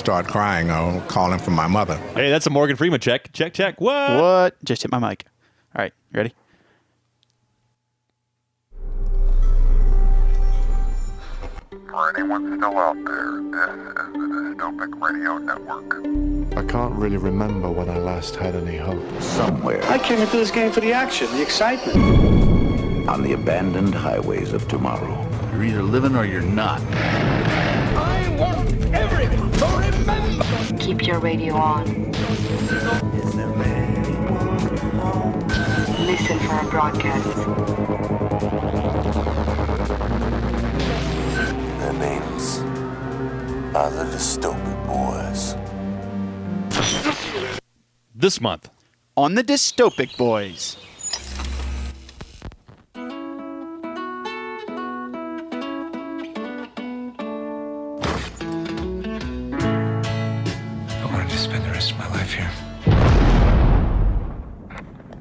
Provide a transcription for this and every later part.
start crying or calling for my mother. Hey, that's a Morgan Freeman check. Check, check. What? Just hit my mic. All right, you ready? For anyone still out there, this is the Dystopic Radio Network. I can't really remember when I last had any hope. Somewhere I came into this game for the action, the excitement. on the abandoned highways of tomorrow. You're either living or you're not. I want everyone to remember. Keep your radio on. Listen for our broadcasts. Their names are the Dystopic Boys. This month On the Dystopic Boys. I wanted to spend the rest of my life here.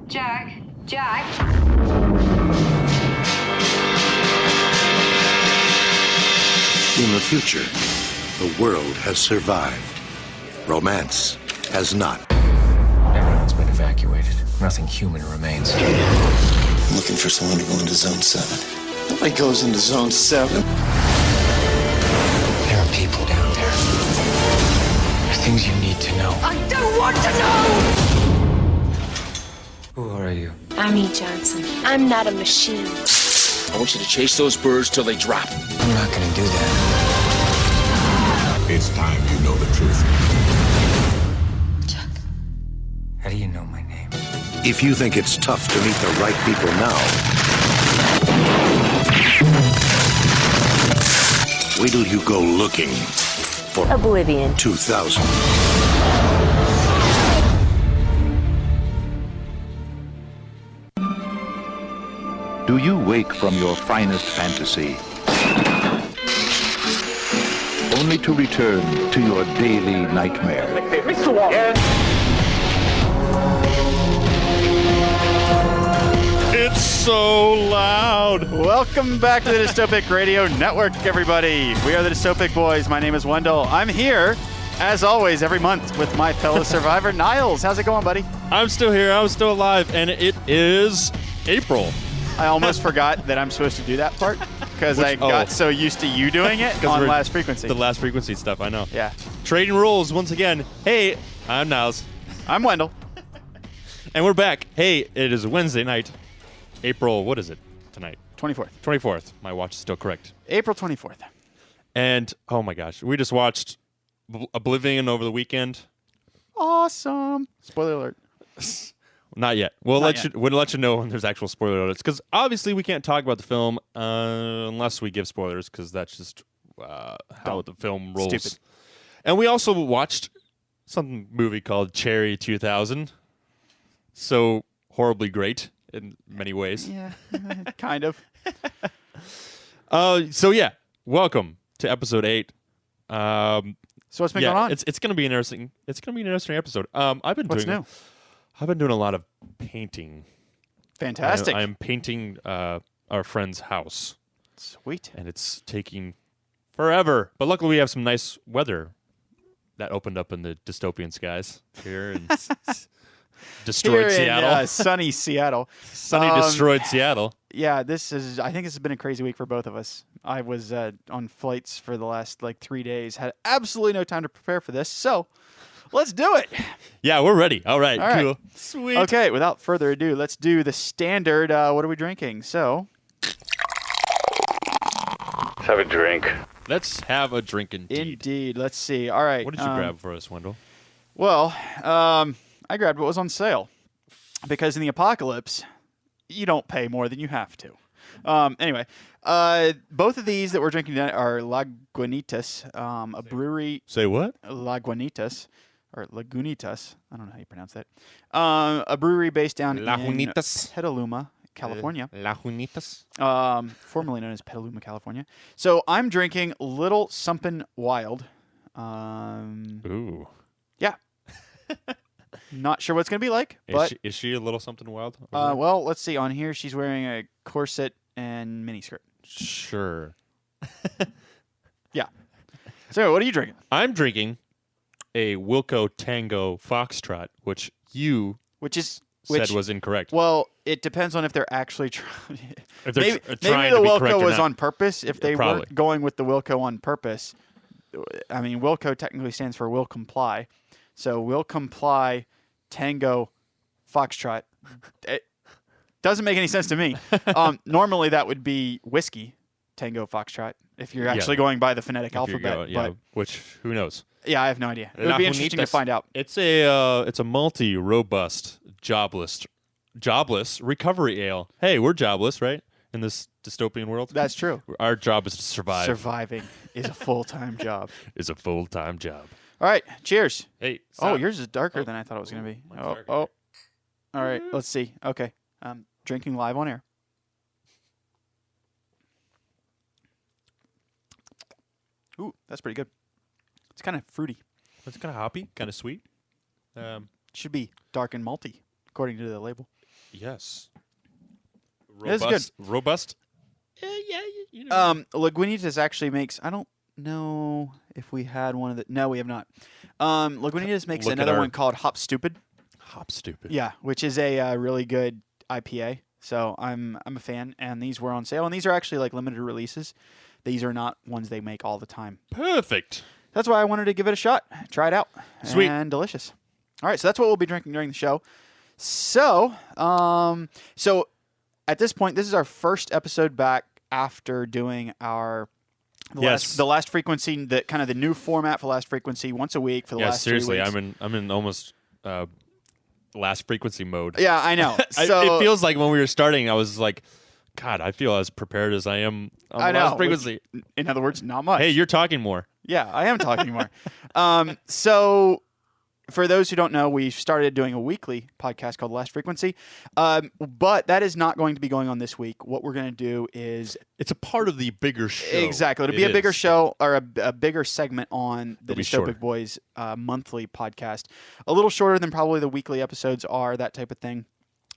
Jack? Jack? In the future, the world has survived. Romance has not. Everyone's been evacuated. Nothing human remains. I'm looking for someone to go into Zone 7. Nobody goes into Zone 7. There are people down there. There are things you need to know. I don't want to know! Who are you? I'm E. Johnson. I'm not a machine. I want you to chase those birds till they drop. I'm not gonna do that. It's time you know the truth. Chuck. How do you know my name? If you think it's tough to meet the right people now, wait till you go looking for Oblivion. 2000. Do you wake from your finest fantasy only to return to your daily nightmare? it's so loud. Welcome back to the Dystopic Radio Network, everybody. We are the Dystopic Boys. My name is Wendell. I'm here, as always, every month with my fellow survivor, Niles. How's it going, buddy? I'm still here. I'm still alive, and it is April. I almost forgot that I'm supposed to do that part because I got so used to you doing it on Last Frequency. The Last Frequency stuff, I know. Yeah. Trading rules once again. Hey, I'm Niles. I'm Wendell. And we're back. Hey, it is Wednesday night. April, what is it tonight? 24th. 24th. My watch is still correct. April 24th. And, oh my gosh, we just watched Oblivion over the weekend. Awesome. Spoiler alert. Not yet. We'll let you know when there's actual spoiler alerts, because obviously we can't talk about the film unless we give spoilers, because that's just how the film rolls. Stupid. And we also watched some movie called Cherry 2000. So horribly great in many ways. Yeah, kind of. So yeah, welcome to episode 8. So what's been going on? It's going to be an interesting. It's going to be an interesting episode. What's new? I've been doing a lot of painting. Fantastic. I'm painting our friend's house. Sweet. And it's taking forever. But luckily we have some nice weather that opened up in the dystopian skies here in destroyed Seattle. In, sunny Seattle. Sunny destroyed Seattle. Yeah, I think this has been a crazy week for both of us. I was on flights for the last 3 days. Had absolutely no time to prepare for this. So let's do it. Yeah, we're ready. All right, cool. Sweet. Okay, without further ado, let's do the standard. What are we drinking? So, Let's have a drink. Let's have a drink indeed. Indeed. Let's see. All right. What did you grab for us, Wendell? Well, I grabbed what was on sale because in the apocalypse, you don't pay more than you have to. Anyway, both of these that we're drinking tonight are Lagunitas, a brewery. Say what? Lagunitas. Or Lagunitas. I don't know how you pronounce that. A brewery based down in Petaluma, California. Lagunitas. Formerly known as Petaluma, California. So I'm drinking Little Something Wild. Ooh. Yeah. Not sure what it's going to be like. But is she a little something wild? Well, let's see. On here, she's wearing a corset and miniskirt. Sure. Yeah. So what are you drinking? I'm drinking a Wilco Tango Foxtrot, which you said was incorrect. Well, it depends on if they're actually trying. If they're maybe trying the to be Wilco correct or was not. on purpose. If they Probably. weren't going with the Wilco on purpose, I mean, Wilco technically stands for will comply. So will comply Tango Foxtrot. It doesn't make any sense to me. Normally that would be whiskey Tango Foxtrot if you're actually going by the phonetic alphabet. But which who knows? yeah, I have no idea. It would be interesting to find out. It's a multi robust jobless recovery ale. Hey, we're jobless, right? In this dystopian world. That's true. Our job is to survive. Surviving is a full-time job. Is a full-time job. All right, cheers. Hey. Oh, yours is darker than I thought it was going to be. Darker. All right, let's see. Okay. Drinking live on air. Ooh, that's pretty good. It's kind of fruity. It's kind of hoppy, kind of sweet. Should be dark and malty, according to the label. Yes. It's good. Robust. Lagunitas actually makes. I don't know if we had one of the. No, we have not. Lagunitas makes another one called Hop Stupid. Hop Stupid. Yeah, which is a really good IPA. So I'm a fan, and these were on sale, and these are actually like limited releases. These are not ones they make all the time. Perfect. That's why I wanted to give it a shot, try it out. Sweet. And delicious. All right, so that's what we'll be drinking during the show. So at this point, this is our first episode back after doing the last frequency, the kind of the new format for Last Frequency, once a week for the last 3 weeks. Seriously, I'm in almost Last Frequency mode. Yeah, I know. So, it feels like when we were starting, I was like, God, I feel as prepared as I am on Last Frequency. In other words, not much. Hey, you're talking more. Yeah, I am talking more. So for those who don't know, we started doing a weekly podcast called Last Frequency, but that is not going to be going on this week. What we're going to do is... It's a part of the bigger show. Exactly. It'll be a bigger show, or a bigger segment on the Dystopic Boys monthly podcast. A little shorter than probably the weekly episodes are, that type of thing.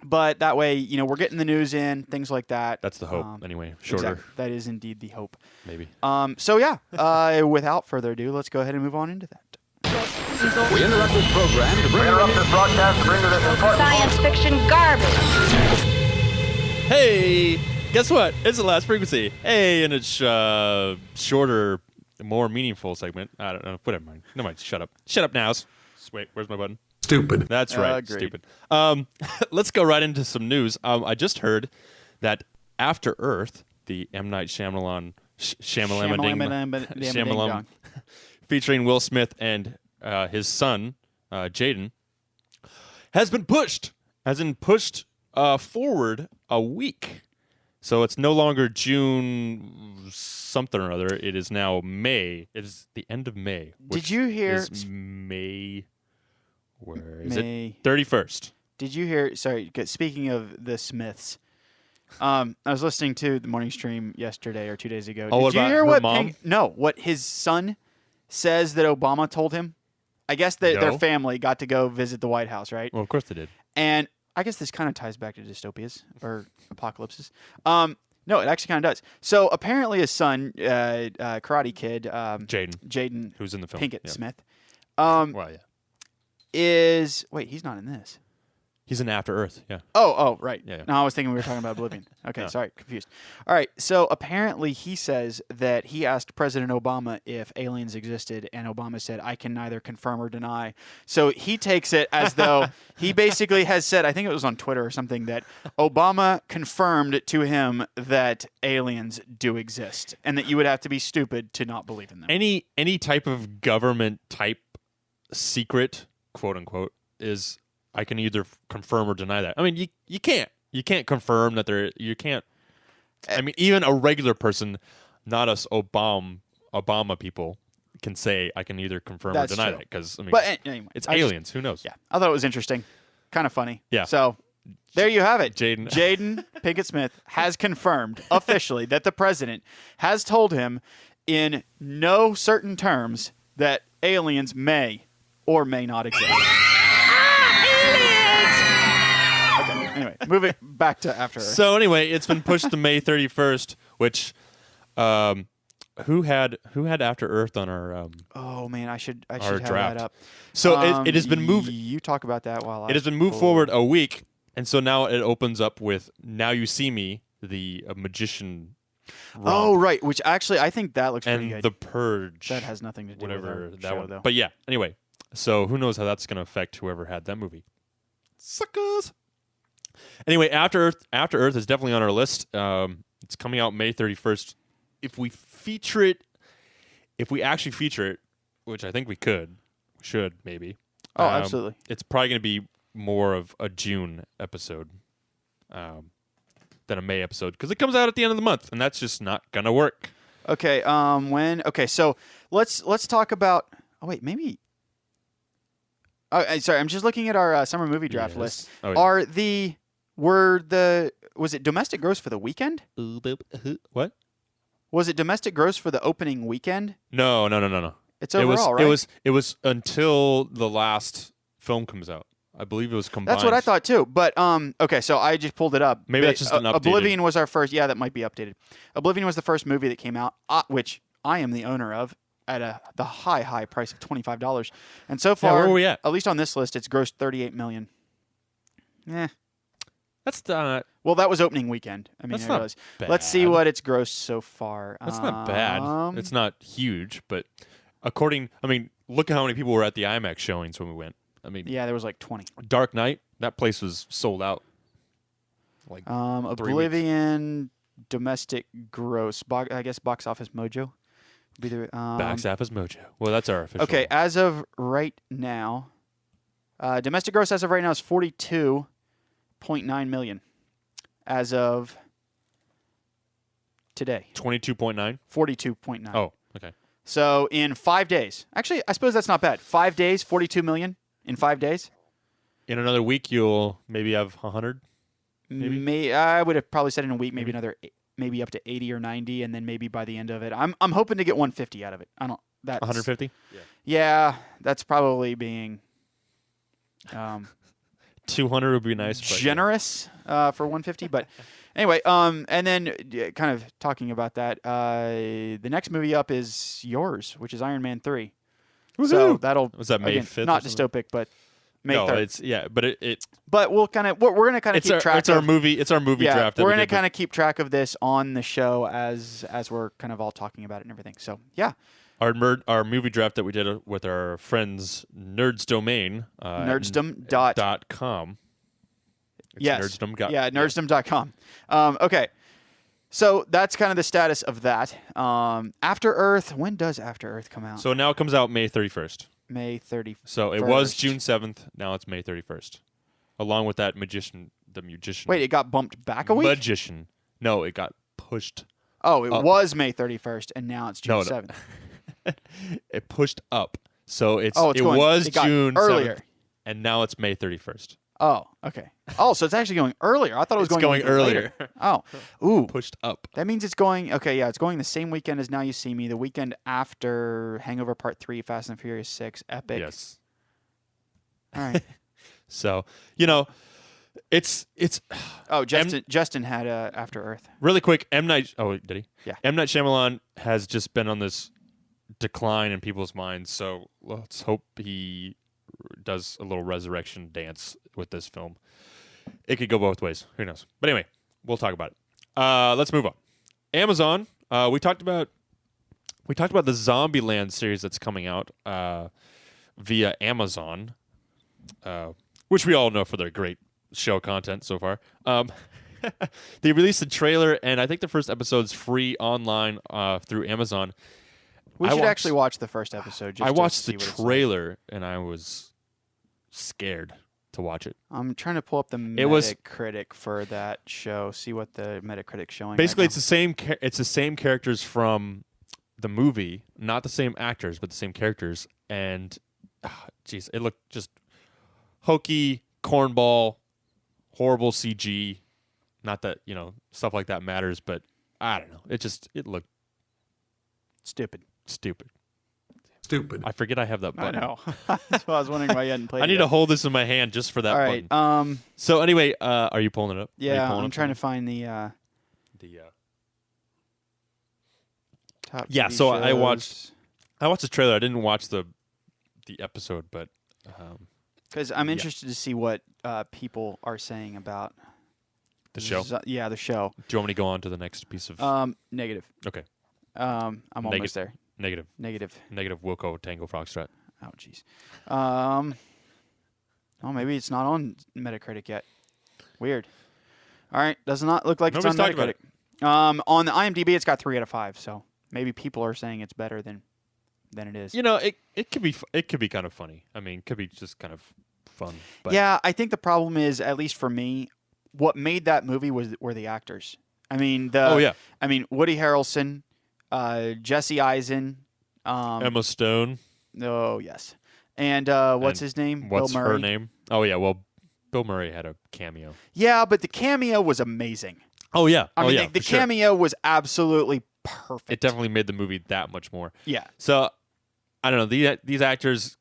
But that way, we're getting the news in, things like that. That's the hope, anyway. Shorter. Exactly. That is indeed the hope. Maybe. Without further ado, let's go ahead and move on into that. We interrupt this program to bring this broadcast to bring to this important Science fiction garbage. Hey, guess what? It's the Last Frequency. Hey, and it's shorter, more meaningful segment. I don't know. Whatever. Never mind. Shut up. Shut up, nows. Wait, where's my button? Stupid. That's right. Agreed. Stupid. Let's go right into some news. I just heard that After Earth, the M. Night Shyamalan Shyamalan featuring Will Smith and his son, Jaden, has been pushed forward a week. So it's no longer June something or other. It is now May. It is the end of May. Did you hear? Is May. Where is May. it? 31st. Did you hear? Sorry, speaking of the Smiths, I was listening to the morning stream yesterday or 2 days ago. Oh, Did you about hear her what? mom? What his son says that Obama told him. I guess that their family got to go visit the White House, right? Well, of course they did. And I guess this kind of ties back to dystopias or apocalypses. No, it actually kind of does. So apparently his son, Karate Kid, Jaden, who's in the film, Pinkett Smith, yeah, wait, he's not in this. He's in After Earth, yeah. Oh, right. Yeah. No, I was thinking we were talking about Oblivion. Okay, No. Sorry, confused. All right, so apparently he says that he asked President Obama if aliens existed, and Obama said, I can neither confirm or deny. So he takes it as though he basically has said, I think it was on Twitter or something, that Obama confirmed to him that aliens do exist, and that you would have to be stupid to not believe in them. Any type of government type secret, quote unquote, is... I can either confirm or deny that. I mean, you can't confirm that you can't. I mean, even a regular person, not us Obama people, can say I can either confirm or deny that because I mean, but anyway, it's aliens. Who knows? Yeah, I thought it was interesting, kind of funny. Yeah. So there you have it. Jaden Pinkett Smith has confirmed officially that the president has told him in no certain terms that aliens may or may not exist. Anyway, moving back to After Earth. So anyway, it's been pushed to May 31st, which who had After Earth on our Oh man, I should our have draft. that up. So it has been moved. You talk about that while It has been moved forward a week, and so now it opens up with Now You See Me, the magician. Romp, Oh right, which actually I think that looks pretty and good. The Purge. That has nothing to do with whatever our that show, one. though. But yeah, anyway. So who knows how that's going to affect whoever had that movie? Suckers. Anyway, After Earth is definitely on our list. It's coming out May 31st. If we actually feature it, which I think we should maybe. Oh, absolutely. It's probably going to be more of a June episode than a May episode because it comes out at the end of the month, and that's just not going to work. Okay. When? Okay. So let's talk about. Oh wait, maybe. Oh, sorry. I'm just looking at our summer movie draft list. Oh, yeah. Was it domestic gross for the weekend? What? Was it domestic gross for the opening weekend? No. It's overall, right? It was until the last film comes out. I believe it was combined. That's what I thought too. But okay, so I just pulled it up. Maybe that's just an updated. Oblivion was our first. Yeah, that might be updated. Oblivion was the first movie that came out, which I am the owner of at the high price of $25. And so far, where are we at? At least on this list, it's grossed $38 million. That's not. Well, that was opening weekend. I mean, that's not bad. Let's see what it's grossed so far. That's not bad. It's not huge, but look at how many people were at the IMAX showings when we went. I mean, yeah, there was like 20. Dark Knight, that place was sold out. Like Oblivion, domestic gross, I guess Box Office Mojo. Be the Box Office Mojo. Well, that's our official. Okay, as of right now, domestic gross as of right now is 42.9 million. As of today, 22.9, 42.9. Oh, okay. So in 5 days, actually, I suppose that's not bad. 5 days, 42 million in 5 days. In another week, you'll maybe have 100. Maybe I would have probably said in a week, maybe another, maybe up to 80 or 90, and then maybe by the end of it, I'm hoping to get 150 out of it. I don't. That's 150. Yeah, that's probably being 200 would be nice. Generous for 150, but anyway, and then kind of talking about that, the next movie up is yours, which is Iron Man 3. Woo-hoo! So that'll was that May 5th? Not dystopic, but May 3rd. It's but it. But we're gonna kind of keep track. It's our movie draft. We're gonna kind of keep track of this on the show as we're kind of all talking about it and everything. So yeah. Our movie draft that we did with our friends Nerds Domain. Nerdsdom.com. Yes. Nerdsdom. Yeah, nerdsdom.com. Okay. So that's kind of the status of that. After Earth, when does After Earth come out? So now it comes out May 31st. May 31st. So it was June 7th. Now it's May 31st. Along with that magician. Wait, it got bumped back a week? Magician. No, it got pushed. Oh, it was May 31st, and now it's June 7th. It pushed up. So it June earlier. 7th, and now it's May 31st. Oh, okay. Oh, so it's actually going earlier. I thought it was going earlier. Later. Oh, ooh, pushed up. That means it's going. Okay, yeah, it's going the same weekend as Now You See Me, the weekend after Hangover Part 3, Fast and Furious 6, Epic. Yes. All right. So it's. Oh, Justin had After Earth. Really quick, M. Night. Oh, did he? Yeah. M. Night Shyamalan has just been on this decline in people's minds. So let's hope he does a little resurrection dance with this film. It could go both ways. Who knows? But anyway, we'll talk about it. Let's move on. Amazon. We talked about the Zombieland series that's coming out via Amazon, which we all know for their great show content so far. They released a trailer, and I think the first episode's free online through Amazon. We should actually watch the first episode. I watched the trailer, and I was scared to watch it. I'm trying to pull up the Metacritic for that show. See what the Metacritic's showing. Basically, right it's the same. It's the same characters from the movie, not the same actors, but the same characters. And jeez, it looked just hokey, cornball, horrible CG. Not that stuff like that matters, but I don't know. It looked stupid. I forget I have that button. I know. That's why I was wondering why you hadn't played it. I need to hold this in my hand just for that button. All right. So anyway, are you pulling it up? Yeah, I'm trying to find the Top Yeah, TV so I shows. watched the trailer. I didn't watch the episode, but because I'm interested to see what people are saying about the show. Yeah, the show. Do you want me to go on to the next piece of? Negative. Okay. I'm almost there. Negative. Negative. Wilco Tango Foxtrot. Oh, jeez. Oh, maybe it's not on Metacritic yet. Weird. All right, does not look like Nobody's it's on talking Metacritic. about On the IMDb, it's got 3 out of 5. So maybe people are saying it's better than it is. You know, it could be kind of funny. I mean, it could be just kind of fun. But Yeah, I think the problem is, at least for me, what made that movie were the actors. I mean, I mean, Woody Harrelson, Jesse Eisen, Emma Stone. Oh yes, and what's his name? What's Bill Murray. her name? Oh yeah, well, Bill Murray had a cameo. Yeah, but the cameo was amazing. Oh yeah, I mean, the cameo was absolutely perfect. It definitely made the movie that much more. Yeah. So I don't know, these actors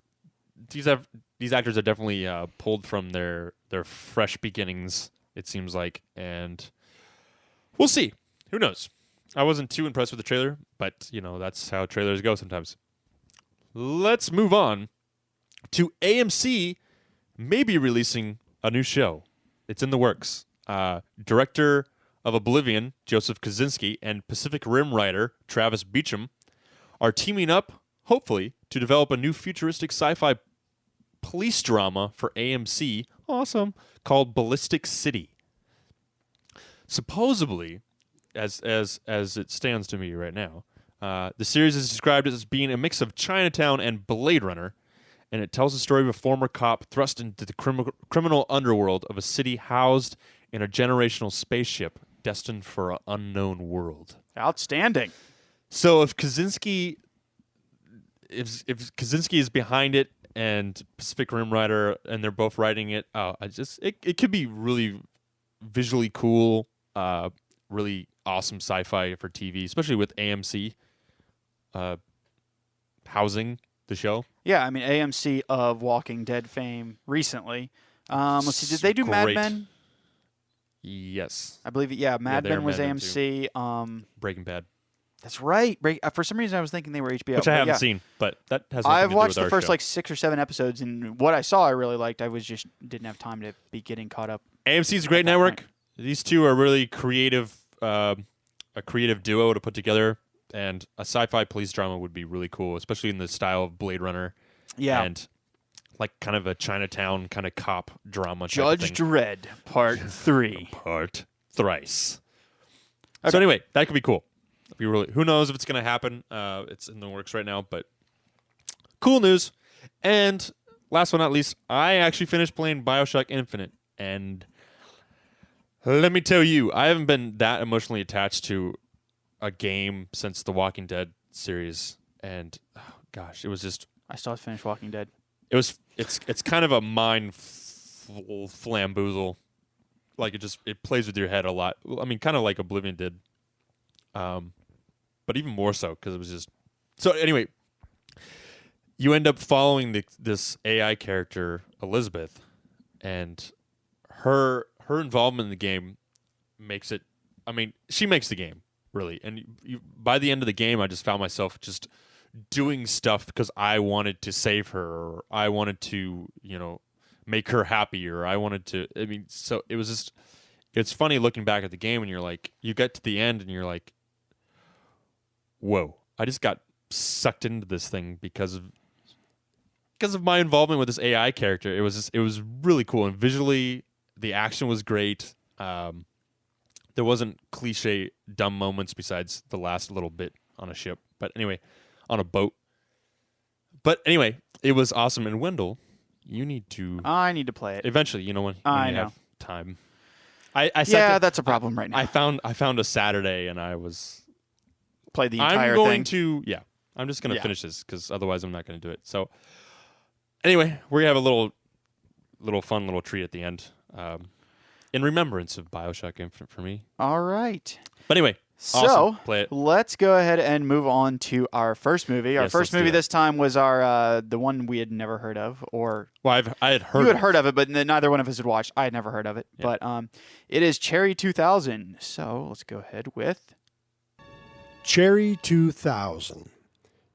are definitely pulled from their fresh beginnings. It seems like, and we'll see. Who knows? I wasn't too impressed with the trailer, but you know that's how trailers go sometimes. Let's move on to AMC maybe releasing a new show. It's in the works. Director of Oblivion, Joseph Kosinski, and Pacific Rim writer Travis Beacham are teaming up, hopefully, to develop a new futuristic sci-fi police drama for AMC. Awesome. Called Ballistic City. Supposedly, as it stands to me right now, the series is described as being a mix of Chinatown and Blade Runner, and it tells the story of a former cop thrust into the criminal underworld of a city housed in a generational spaceship destined for an unknown world. Outstanding. So if Kosinski is behind it and Pacific Rim writer, and they're both writing it, it could be really visually cool, really awesome sci-fi for TV, especially with AMC housing the show. Yeah, I mean, AMC of Walking Dead fame recently. Let's see, did they do Mad Men? Yes. I believe it. Yeah, Mad Men was AMC. Breaking Bad. That's right. For some reason, I was thinking they were HBO. Which I haven't seen, but that has nothing I've to do watched with the first show. 6 or 7 episodes, and what I saw I really liked. I was just didn't have time to be getting caught up. AMC's a great network. Point. These two are really creative, a creative duo to put together, and a sci-fi police drama would be really cool, especially in the style of Blade Runner. Yeah. And like kind of a Chinatown kind of cop drama. Judge Dredd, Part 3. Part thrice. Okay. So anyway, that could be cool. Who knows if it's going to happen? It's in the works right now, but cool news. And last but not least, I actually finished playing BioShock Infinite, and let me tell you, I haven't been that emotionally attached to a game since the Walking Dead series, and oh gosh, it was just. I still have to finish Walking Dead. It's kind of a mind flamboozle. Like it plays with your head a lot. I mean, kind of like Oblivion did. But even more so because it was just. So anyway, you end up following this AI character Elizabeth, and her involvement in the game makes it. I mean, she makes the game really, and by the end of the game, I just found myself just doing stuff because I wanted to save her, or I wanted to, make her happy, or I wanted to. I mean, so it was just. It's funny looking back at the game, and you're like, you get to the end, and you're like, whoa! I just got sucked into this thing because of my involvement with this AI character. It was really cool, and visually, the action was great. There wasn't cliche dumb moments besides the last little bit on a ship, but anyway, on a boat. But anyway, it was awesome. And Wendell, you need to. I need to play it eventually. When I you know. have time. I that's a problem right now. I found a Saturday, and I was played the entire I'm going thing. I'm just going to finish this because otherwise I'm not going to do it. So anyway, we have a little fun little treat at the end, in remembrance of BioShock Infinite for me. All right. But anyway, so awesome. Play it. Let's go ahead and move on to our first movie. Our first movie this time was our the one we had never heard of, or I had heard. You had heard of it, but neither one of us had watched. I had never heard of it, but it is Cherry 2000. So let's go ahead with Cherry 2000.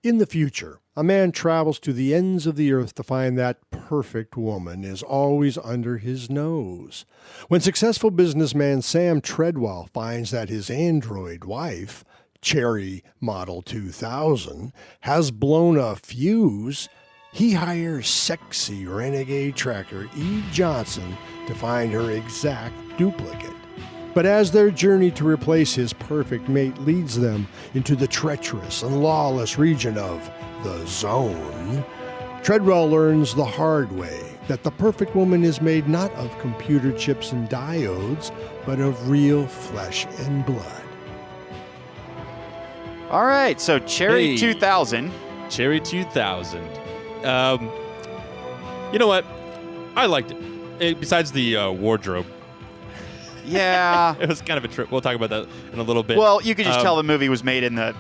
In the future, a man travels to the ends of the earth to find that perfect woman is always under his nose. When successful businessman Sam Treadwell finds that his android wife, Cherry Model 2000, has blown a fuse, he hires sexy renegade tracker E. Johnson to find her exact duplicate. But as their journey to replace his perfect mate leads them into the treacherous and lawless region of the Zone, Treadwell learns the hard way that the perfect woman is made not of computer chips and diodes, but of real flesh and blood. All right, so Cherry Hey. 2000. Cherry 2000. You know what? I liked it. Besides the wardrobe. Yeah. It was kind of a trip. We'll talk about that in a little bit. Well, you could just tell the movie was made in the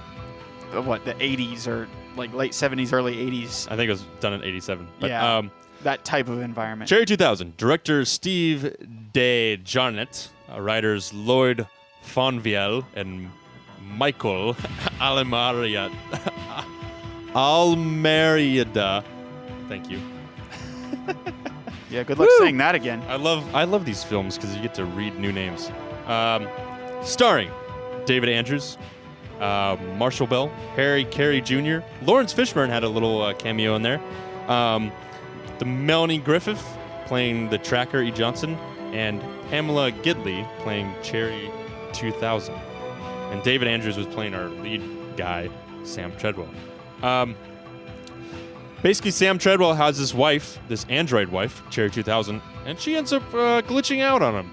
80s or like late 70s, early 80s. I think it was done in 87. But, Yeah. That type of environment. Cherry 2000. Director Steve DeJarnett. Writers Lloyd Fonvielle and Michael Almeriada. Thank you. Yeah, good luck saying that again. I love these films because you get to read new names. Starring David Andrews, Marshall Bell, Harry Carey Jr., Lawrence Fishburne had a little cameo in there. The Melanie Griffith playing the tracker E. Johnson, and Pamela Gidley playing Cherry 2000. And David Andrews was playing our lead guy, Sam Treadwell. Basically, Sam Treadwell has this wife, this android wife, Cherry 2000, and she ends up glitching out on him.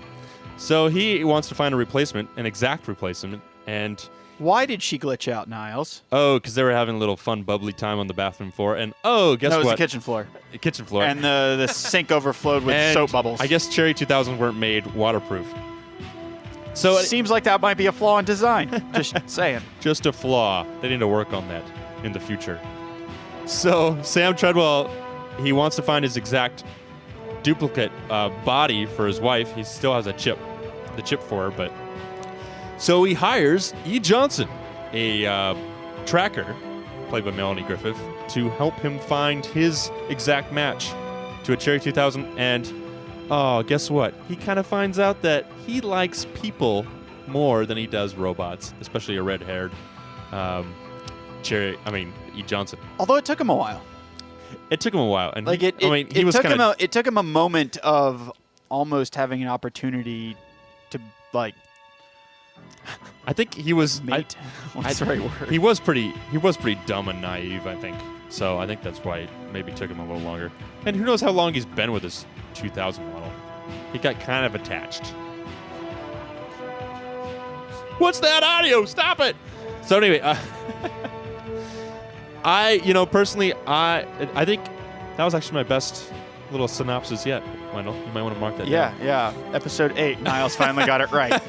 So he wants to find a replacement, an exact replacement, and... Why did she glitch out, Niles? Oh, because they were having a little fun, bubbly time on the bathroom floor, and guess No, what? it was the kitchen floor. The kitchen floor. And the sink overflowed with And soap bubbles. I guess Cherry 2000 weren't made waterproof. So Seems like that might be a flaw in design. Just saying. Just a flaw. They need to work on that in the future. So Sam Treadwell, he wants to find his exact duplicate body for his wife. He still has the chip for her, but so he hires E. Johnson, a tracker played by Melanie Griffith, to help him find his exact match to a Cherry 2000. And guess what? He kind of finds out that he likes people more than he does robots, especially a red-haired E. Johnson. Although it took him a while. It took him a while, and it took him a moment of almost having an opportunity to like. I think he was. What's the right word? He was pretty dumb and naive. I think so. I think that's why it maybe took him a little longer. And who knows how long he's been with this 2000 model? He got kind of attached. What's that audio? Stop it! So anyway, personally, I think that was actually my best little synopsis yet. Wendell, you might want to mark that down. Yeah. Episode 8, Niles finally got it right.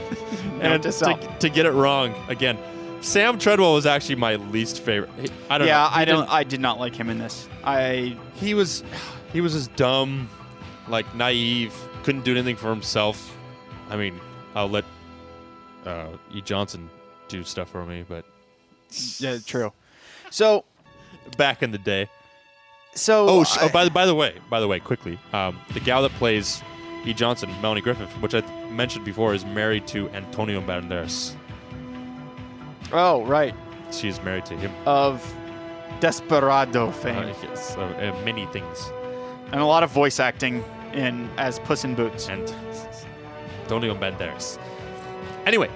And to get it wrong again, Sam Treadwell was actually my least favorite. I don't know. I did not like him in this. He was just dumb, like naive, couldn't do anything for himself. I mean, I'll let E. Johnson do stuff for me, but yeah, true. So back in the day. So by the way, quickly, the gal that plays E. Johnson, Melanie Griffith, which I mentioned before, is married to Antonio Banderas. Oh, right. She's married to him. Of Desperado fame. Yes, many things. And a lot of voice acting as Puss in Boots. And Antonio Banderas. Anyway,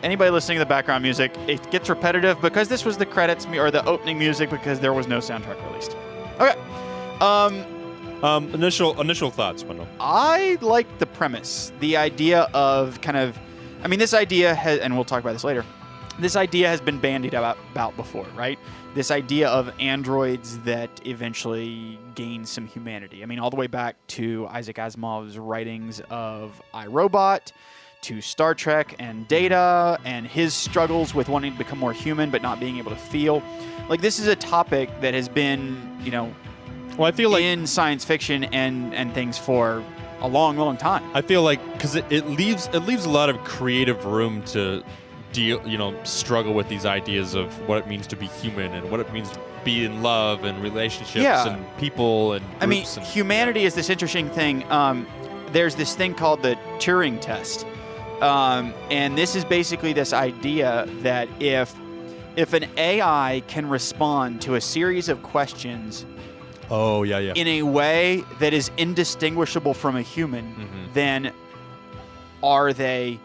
anybody listening to the background music, it gets repetitive because this was the credits or the opening music because there was no soundtrack released. Okay. Initial thoughts, Wendell. I like the premise. The idea of this idea has, and we'll talk about this later, this idea has been bandied about before, right? This idea of androids that eventually gain some humanity. I mean, all the way back to Isaac Asimov's writings of iRobot, to Star Trek and Data, and his struggles with wanting to become more human but not being able to feel. Like, this is a topic that has been, I feel like in science fiction and things for a long, long time. I feel like because it leaves a lot of creative room to struggle with these ideas of what it means to be human and what it means to be in love and relationships and people and groups. Humanity is this interesting thing. There's this thing called the Turing test. And this is basically this idea that if an AI can respond to a series of questions in a way that is indistinguishable from a human, then are they...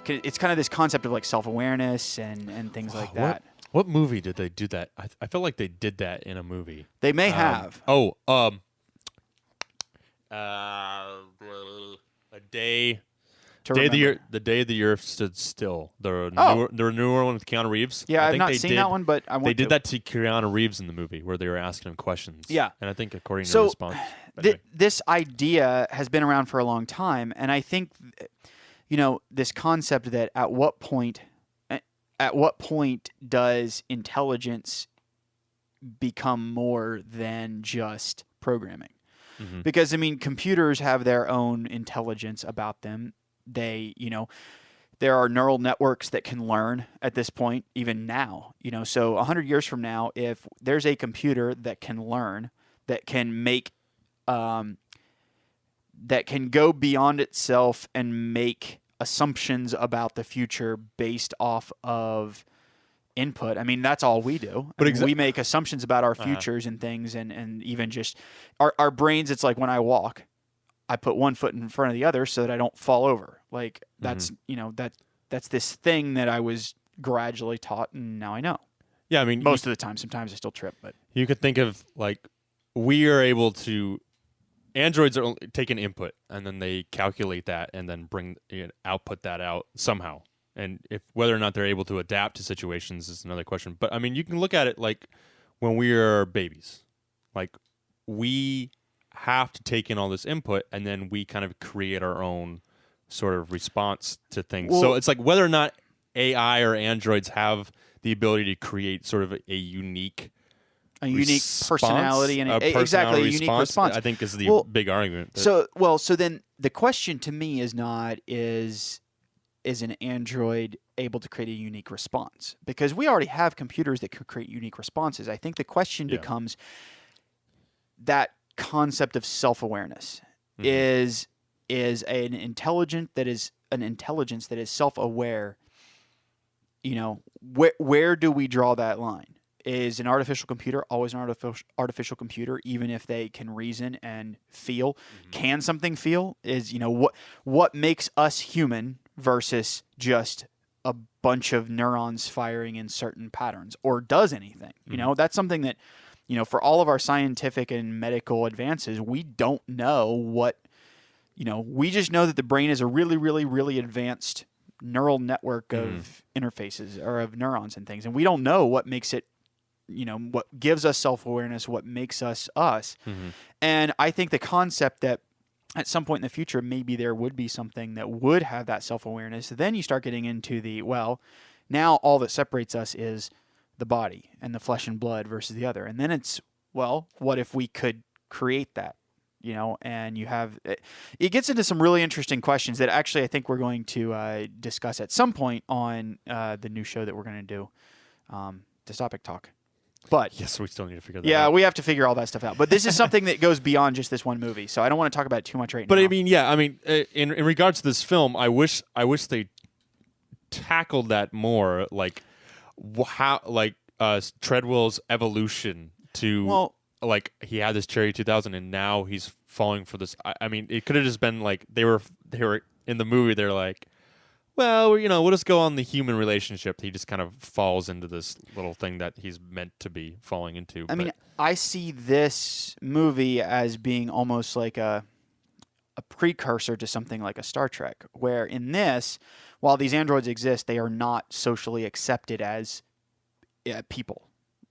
It's kind of this concept of like self-awareness and things like that. What movie did they do that? I feel like they did that in a movie. They may have. A day... The day the Earth stood still. The newer one with Keanu Reeves. Yeah, I've not seen that one, but I want They did that to Keanu Reeves in the movie where they were asking him questions. Yeah. And I think according to the response. This idea has been around for a long time, and I think, this concept that at what point does intelligence become more than just programming? Mm-hmm. Because, computers have their own intelligence about them. They, there are neural networks that can learn at this point, even now. So 100 years from now, if there's a computer that can learn, that can make, that can go beyond itself and make assumptions about the future based off of input. That's all we do. We make assumptions about our futures and things, and even just our brains. It's like when I walk, I put one foot in front of the other so that I don't fall over. Like that's that's this thing that I was gradually taught, and now I know. Yeah, most of the time. Sometimes I still trip, but you could think of like we are able to. Androids are take an input and then they calculate that and then output that out somehow. And if whether or not they're able to adapt to situations is another question. But you can look at it like when we are babies, like we have to take in all this input and then we kind of create our own sort of response to things. So it's like whether or not AI or androids have the ability to create sort of a unique personality and exactly a unique response. I think is the big argument. So then the question to me is not is an android able to create a unique response? Because we already have computers that could create unique responses. I think the question becomes that concept of self-awareness. Is an intelligence that is self-aware. Where do we draw that line? Is an artificial computer always an artificial computer, even if they can reason and feel? Mm-hmm. Can something feel? Is what makes us human versus just a bunch of neurons firing in certain patterns, or does anything? Mm-hmm. That's something that for all of our scientific and medical advances, we don't know what. We just know that the brain is a really, really, really advanced neural network of interfaces or of neurons and things, and we don't know what makes it. What gives us self-awareness, what makes us us. Mm-hmm. And I think the concept that at some point in the future, maybe there would be something that would have that self-awareness. Then you start getting into now all that separates us is the body and the flesh and blood versus the other. And then it's, what if we could create that? And you have, it gets into some really interesting questions that actually I think we're going to discuss at some point on the new show that we're going to do, Dystopic Talk. But yes, we still need to figure that out. Yeah, we have to figure all that stuff out. But this is something that goes beyond just this one movie, so I don't want to talk about it too much right now. But in regards to this film, I wish they tackled that more, like how Treadwell's evolution to he had this Cherry 2000 and now he's falling for this. It could have just been like they were in the movie. They're like, well, we'll just go on the human relationship. He just kind of falls into this little thing that he's meant to be falling into. I see this movie as being almost like a precursor to something like a Star Trek, where in this, while these androids exist, they are not socially accepted as people.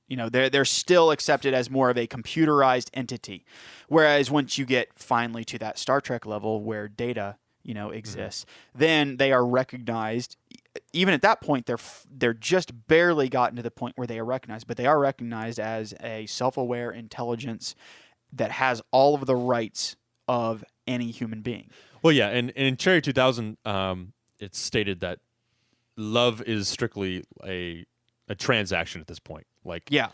They're still accepted as more of a computerized entity. Whereas once you get finally to that Star Trek level where Data exists, then they are recognized. Even at that point, they're just barely gotten to the point where they are recognized, but they are recognized as a self-aware intelligence that has all of the rights of any human being. Well, yeah, and in Cherry 2000, it's stated that love is strictly a transaction at this point. Like, yeah,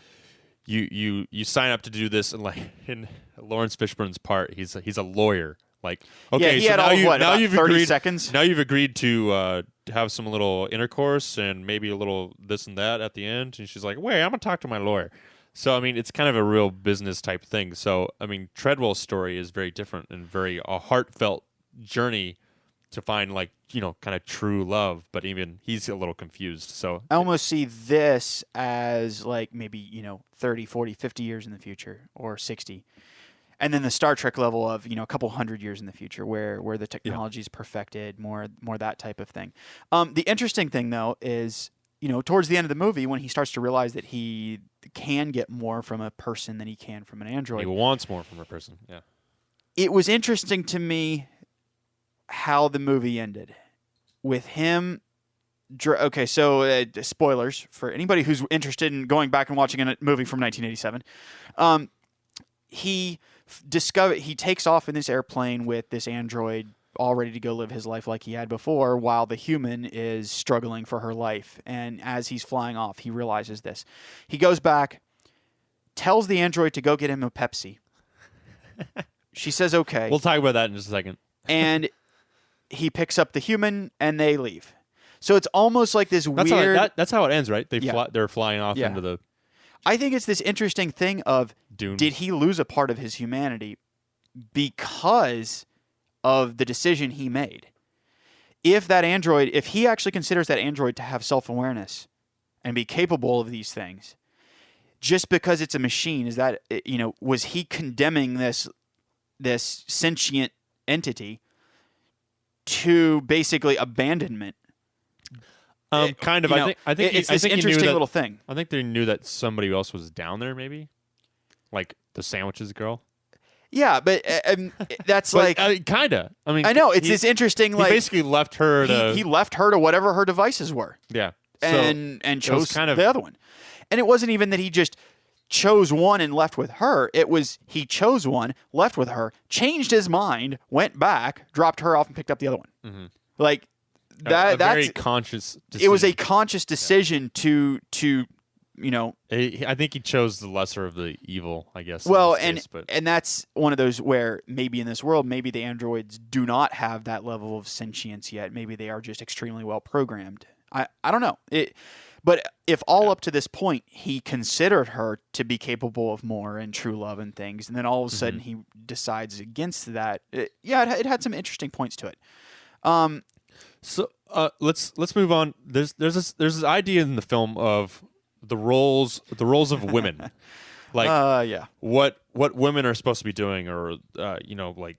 you sign up to do this, and like in Lawrence Fishburne's part, he's a lawyer. Like, okay, he so had now all of you what, now about you've 30 agreed seconds? Now you've agreed to have some little intercourse and maybe a little this and that at the end. And she's like, wait, I'm gonna talk to my lawyer. So I mean, it's kind of a real business type thing. So I mean, Treadwell's story is very different and very a heartfelt journey to find, like, you know, kind of true love. But even he's a little confused. So I almost see this as like maybe, you know, 30, 40, 50 years in the future, or 60. And then the Star Trek level of, you know, a couple hundred years in the future where the technology is perfected, more that type of thing. The interesting thing, though, is, you know, towards the end of the movie, when he starts to realize that he can get more from a person than he can from an android. he wants more from a person. Yeah. It was interesting to me how the movie ended with him. Okay, so spoilers for anybody who's interested in going back and watching a movie from 1987. He takes off in this airplane with this android all ready to go live his life like he had before, while the human is struggling for her life. And as he's flying off, he realizes this. He goes back, tells the android to go get him a Pepsi. She says okay. We'll talk about that in just a second. And he picks up the human, and they leave. So it's almost like this weird... That's how it ends, right? They're flying off into the... I think it's this interesting thing of, Dune. Did he lose a part of his humanity because of the decision he made? If he actually considers that android to have self-awareness and be capable of these things, just because it's a machine, is that, you know, was he condemning this sentient entity to basically abandonment? Kind of. You know, I think it's I this think he knew interesting that- little thing. I think they knew that somebody else was down there, maybe, like the sandwiches girl. Yeah, but that's like kinda. I mean, I know it's this interesting. He Like basically left her to. he left her to whatever her devices were. Yeah, and chose kind of the other one. And it wasn't even that he just chose one and left with her. It was he chose one, left with her, changed his mind, went back, dropped her off, and picked up the other one. Mm-hmm. Like that's that's very conscious decision. It was a conscious decision to you know. I think he chose the lesser of the evil, I guess. Well, in this case, and that's one of those where maybe in this world, maybe the androids do not have that level of sentience yet. Maybe they are just extremely well programmed. I don't know. But if all up to this point he considered her to be capable of more and true love and things, and then all of a sudden he decides against that, it had some interesting points to it. So let's move on. There's this idea in the film of the roles of women, like what women are supposed to be doing, or you know, like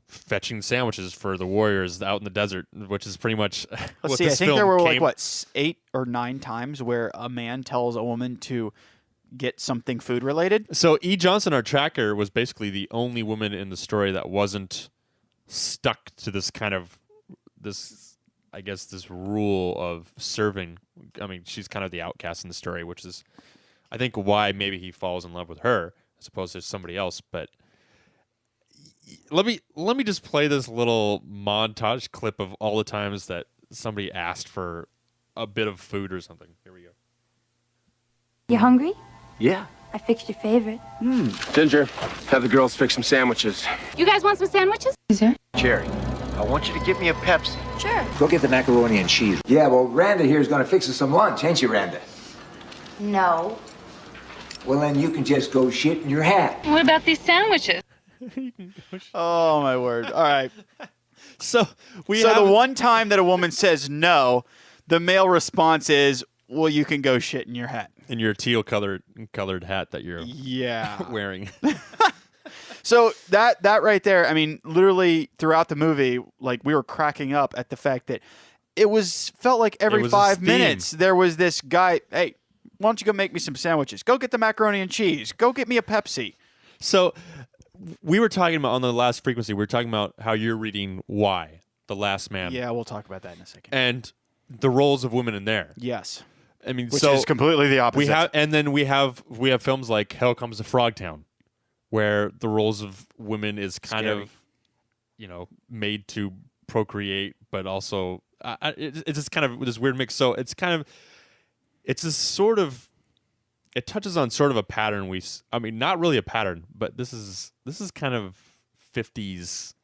fetching sandwiches for the warriors out in the desert, which is pretty much what this I think film there were came. like 8 or 9 times where a man tells a woman to get something food related. So E. Johnson, our tracker, was basically the only woman in the story that wasn't stuck to this kind of this rule of serving. I mean, she's kind of the outcast in the story, which is, I think, why maybe he falls in love with her as opposed to somebody else. But let me just play this little montage clip of all the times that somebody asked for a bit of food or something. Here we go. You hungry? Yeah. I fixed your favorite. Ginger, have the girls fix some sandwiches. You guys want some sandwiches? Is there? Jerry, I want you to give me a Pepsi. Sure. Go get the macaroni and cheese. Yeah, well, Randa here is going to fix us some lunch, ain't you, Randa? No. Well, then you can just go shit in your hat. What about these sandwiches? Oh, my word. All right. So the one time that a woman says no, the male response is, well, you can go shit in your hat. In your teal colored hat that you're wearing. So that right there, I mean, literally throughout the movie, like we were cracking up at the fact that felt like every 5 minutes there was this guy, hey, why don't you go make me some sandwiches? Go get the macaroni and cheese. Go get me a Pepsi. So we were talking about on the last frequency, we were talking about how you're reading Y, The Last Man. Yeah, we'll talk about that in a second. And the roles of women in there. Yes. I mean, which is completely the opposite. We have films like Hell Comes to Frogtown, where the roles of women is kind of, you know, made to procreate, but also it's just kind of this weird mix. So it's this sort of, it touches on sort of a pattern not really a pattern, but this is kind of 50s.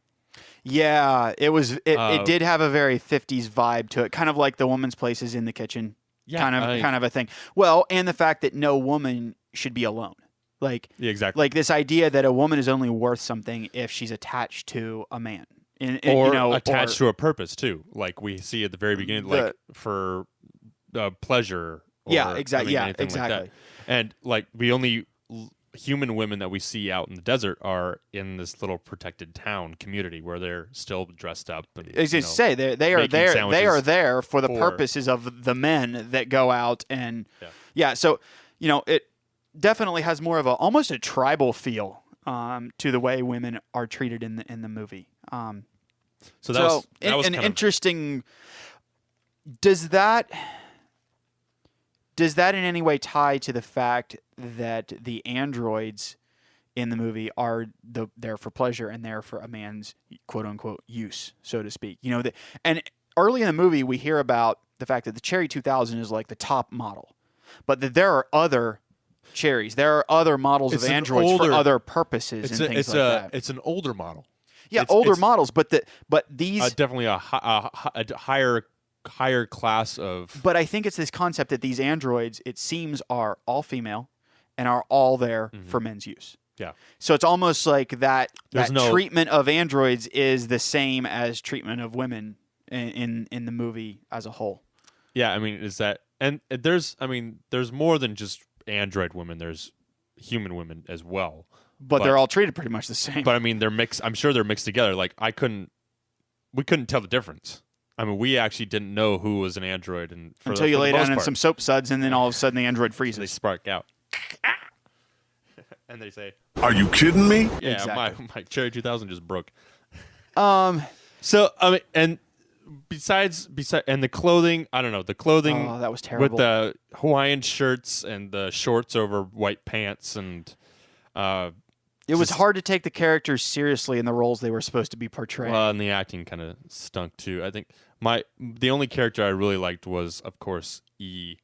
Yeah, it did have a very 50s vibe to it, kind of like The Woman's Place is in the Kitchen. Yeah, kind of a thing. Well, and the fact that no woman should be alone. Like, yeah, exactly. Like this idea that a woman is only worth something if she's attached to a man. Attached to a purpose too, like we see at the very beginning, like for pleasure. Exactly. Like that. And like the only human women that we see out in the desert are in this little protected town community where they're still dressed up. And, as you say, they are there for the purposes of the men that go out and So it definitely has more of almost a tribal feel to the way women are treated in the movie. So that was an interesting. Does that in any way tie to the fact that the androids in the movie are there for pleasure and there for a man's quote unquote use, so to speak? And early in the movie we hear about the fact that the Cherry 2000 is like the top model, but that there are other Cherries. There are other models of androids for other purposes and things like that. It's an older model. Yeah, older models, but these definitely a higher class of. But I think it's this concept that these androids, it seems, are all female and are all there for men's use. Yeah. So it's almost like that treatment of androids is the same as treatment of women in the movie as a whole. Yeah, I mean, there's more than just android women. There's human women as well. But they're all treated pretty much the same. But I mean, they're mixed. I'm sure they're mixed together. Like we couldn't tell the difference. I mean, we actually didn't know who was an android until you lay down in some soap suds, and then all of a sudden the android freezes. They spark out, and they say, "Are you kidding me?" Yeah, exactly. my Cherry 2000 just broke. So I mean, and besides, and the clothing, I don't know, the clothing. Oh, that was terrible. With the Hawaiian shirts and the shorts over white pants and. It was hard to take the characters seriously in the roles they were supposed to be portraying. Well, and the acting kind of stunk too. I think the only character I really liked was, of course, E.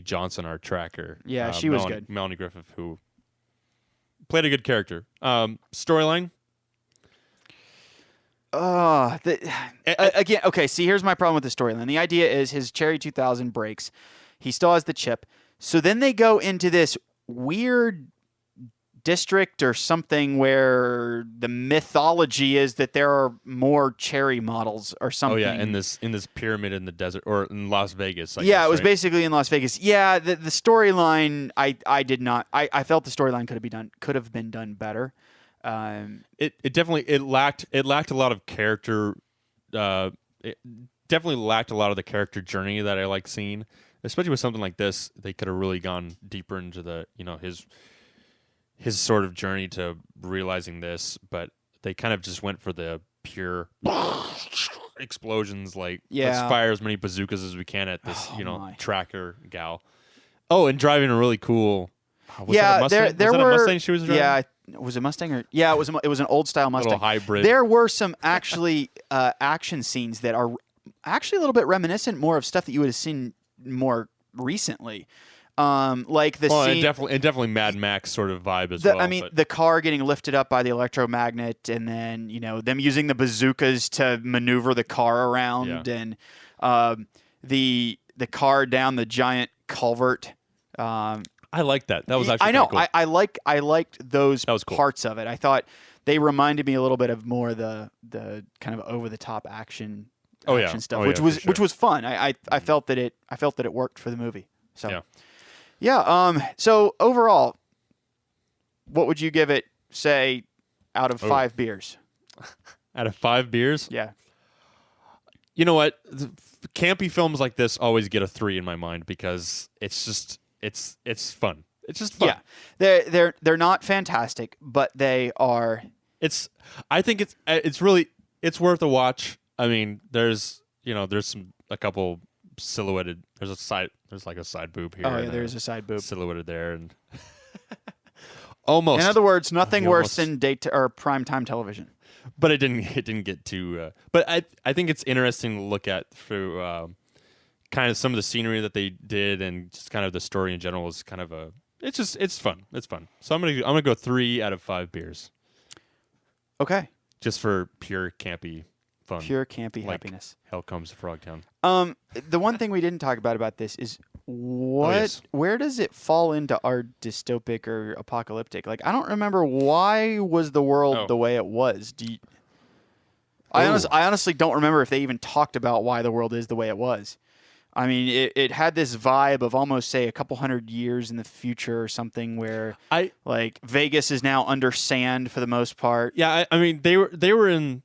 Johnson, our tracker. Yeah, she was good. Melanie Griffith, who played a good character. Storyline. Again, okay. See, here's my problem with the storyline. The idea is his Cherry 2000 breaks. He still has the chip. So then they go into this weird district or something where the mythology is that there are more Cherry models or something. Oh yeah, in this pyramid in the desert or in Las Vegas. It was basically in Las Vegas. Yeah, the storyline I did not. I felt the storyline could have been done better. It definitely lacked a lot of character. It definitely lacked a lot of the character journey that I like seeing, especially with something like this. They could have really gone deeper into the his sort of journey to realizing this, but they kind of just went for the pure explosions. Like, let's fire as many bazookas as we can at this, tracker gal. Oh, and driving a really cool. Was that a Mustang? There was were that a Mustang she was driving? Yeah, was it Mustang or it was an old style Mustang. Little hybrid. There were some actually action scenes that are actually a little bit reminiscent more of stuff that you would have seen more recently. Like the scene, and definitely Mad Max sort of vibe as well. I mean, the car getting lifted up by the electromagnet, and then them using the bazookas to maneuver the car around, and the car down the giant culvert. I like that. That was actually I know. cool. I liked those parts of it. I thought they reminded me a little bit of more the kind of over the top action stuff, which was fun. I felt that it worked for the movie. So. Yeah. Yeah. So overall, what would you give it? Say, out of 5 beers. Out of 5 beers? Yeah. You know what? Campy films like this always get a 3 in my mind because it's just it's fun. It's just fun. Yeah. They're not fantastic, but they are. I think it's worth a watch. I mean, there's a couple silhouetted. There's like a side boob here. Oh yeah, there's a side boob silhouetted there, and Almost. In other words, nothing worse Almost. than or primetime television. But it didn't get to. But I think it's interesting to look at through kind of some of the scenery that they did, and just kind of the story in general is kind of a. It's fun. It's fun. So I'm gonna go 3 out of 5 beers. Okay. Just for pure campy fun. Pure campy happiness. Hell Comes to Frogtown. The one thing we didn't talk about this is what. yes. Where does it fall into our dystopic or apocalyptic? Like, I don't remember why was the world the way it was. I honestly don't remember if they even talked about why the world is the way it was. I mean, it had this vibe of almost, say, a couple hundred years in the future or something, where like Vegas is now under sand for the most part. Yeah, I mean they were in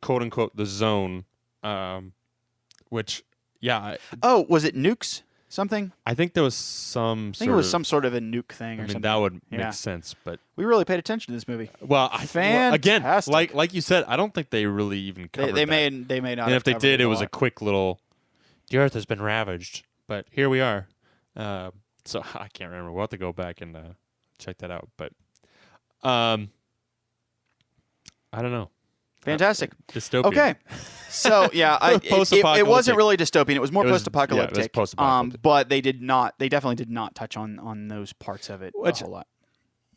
quote unquote the zone, which was it nukes? Something? I think there was some. I think it was some sort of a nuke thing. I or mean something. that would make sense, but we really paid attention to this movie. Well, again, Fantastic. like you said, I don't think they really even covered. They that. may not. And have if they covered did, it a was a lot. quick little. The Earth has been ravaged, but here we are. So I can't remember. We'll have to go back and check that out. But I don't know. Fantastic. Dystopian. Okay. So yeah, it wasn't really dystopian. It was more post-apocalyptic. Yeah, it was post-apocalyptic. But they definitely did not touch on those parts of it a whole lot.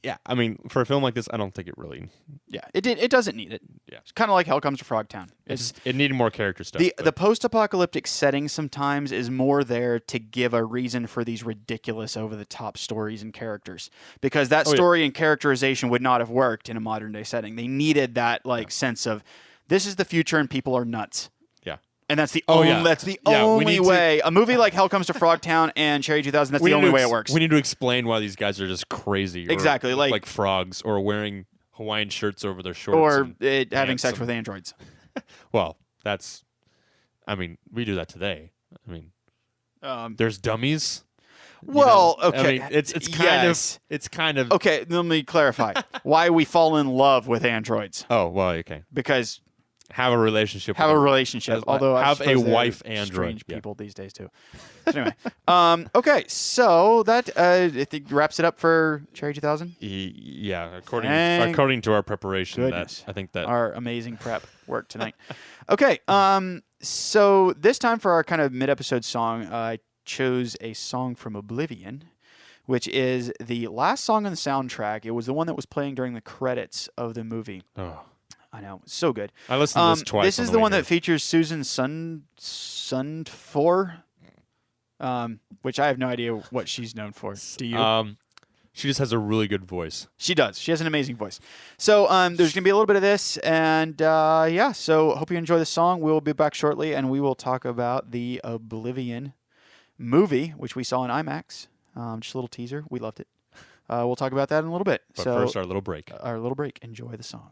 Yeah, I mean, for a film like this, I don't think it really. Yeah, it doesn't need it. Yeah, it's kind of like Hell Comes to Frogtown. It needed more character stuff. The post-apocalyptic setting sometimes is more there to give a reason for these ridiculous, over-the-top stories and characters, because that story and characterization would not have worked in a modern-day setting. They needed that sense of this is the future and people are nuts. Yeah. And that's the only way. A movie like Hell Comes to Frogtown and Cherry 2000, that's the only way it works. We need to explain why these guys are just crazy. Exactly. Like frogs, or wearing Hawaiian shirts over their shorts. Or having sex with androids. Well, I mean, we do that today. I mean, there's dummies. Well, okay. I mean, it's kind of. Okay, let me clarify. Why we fall in love with androids. Oh, well, okay. Because have a relationship. Although I have a wife android. Strange people these days too. So anyway, okay, so that I think wraps it up for Cherry 2000. Yeah, according to our preparation, I think that our amazing prep worked tonight. Okay, so this time for our kind of mid-episode song, I chose a song from Oblivion, which is the last song on the soundtrack. It was the one that was playing during the credits of the movie. Oh. I know, so good. I listened to this twice. This is the one that features Susan Sundfør, which I have no idea what she's known for. Do you? She just has a really good voice. She does. She has an amazing voice. So there's going to be a little bit of this, and so hope you enjoy the song. We'll be back shortly, and we will talk about the Oblivion movie, which we saw in IMAX. Just a little teaser. We loved it. We'll talk about that in a little bit. But first, our little break. Enjoy the song.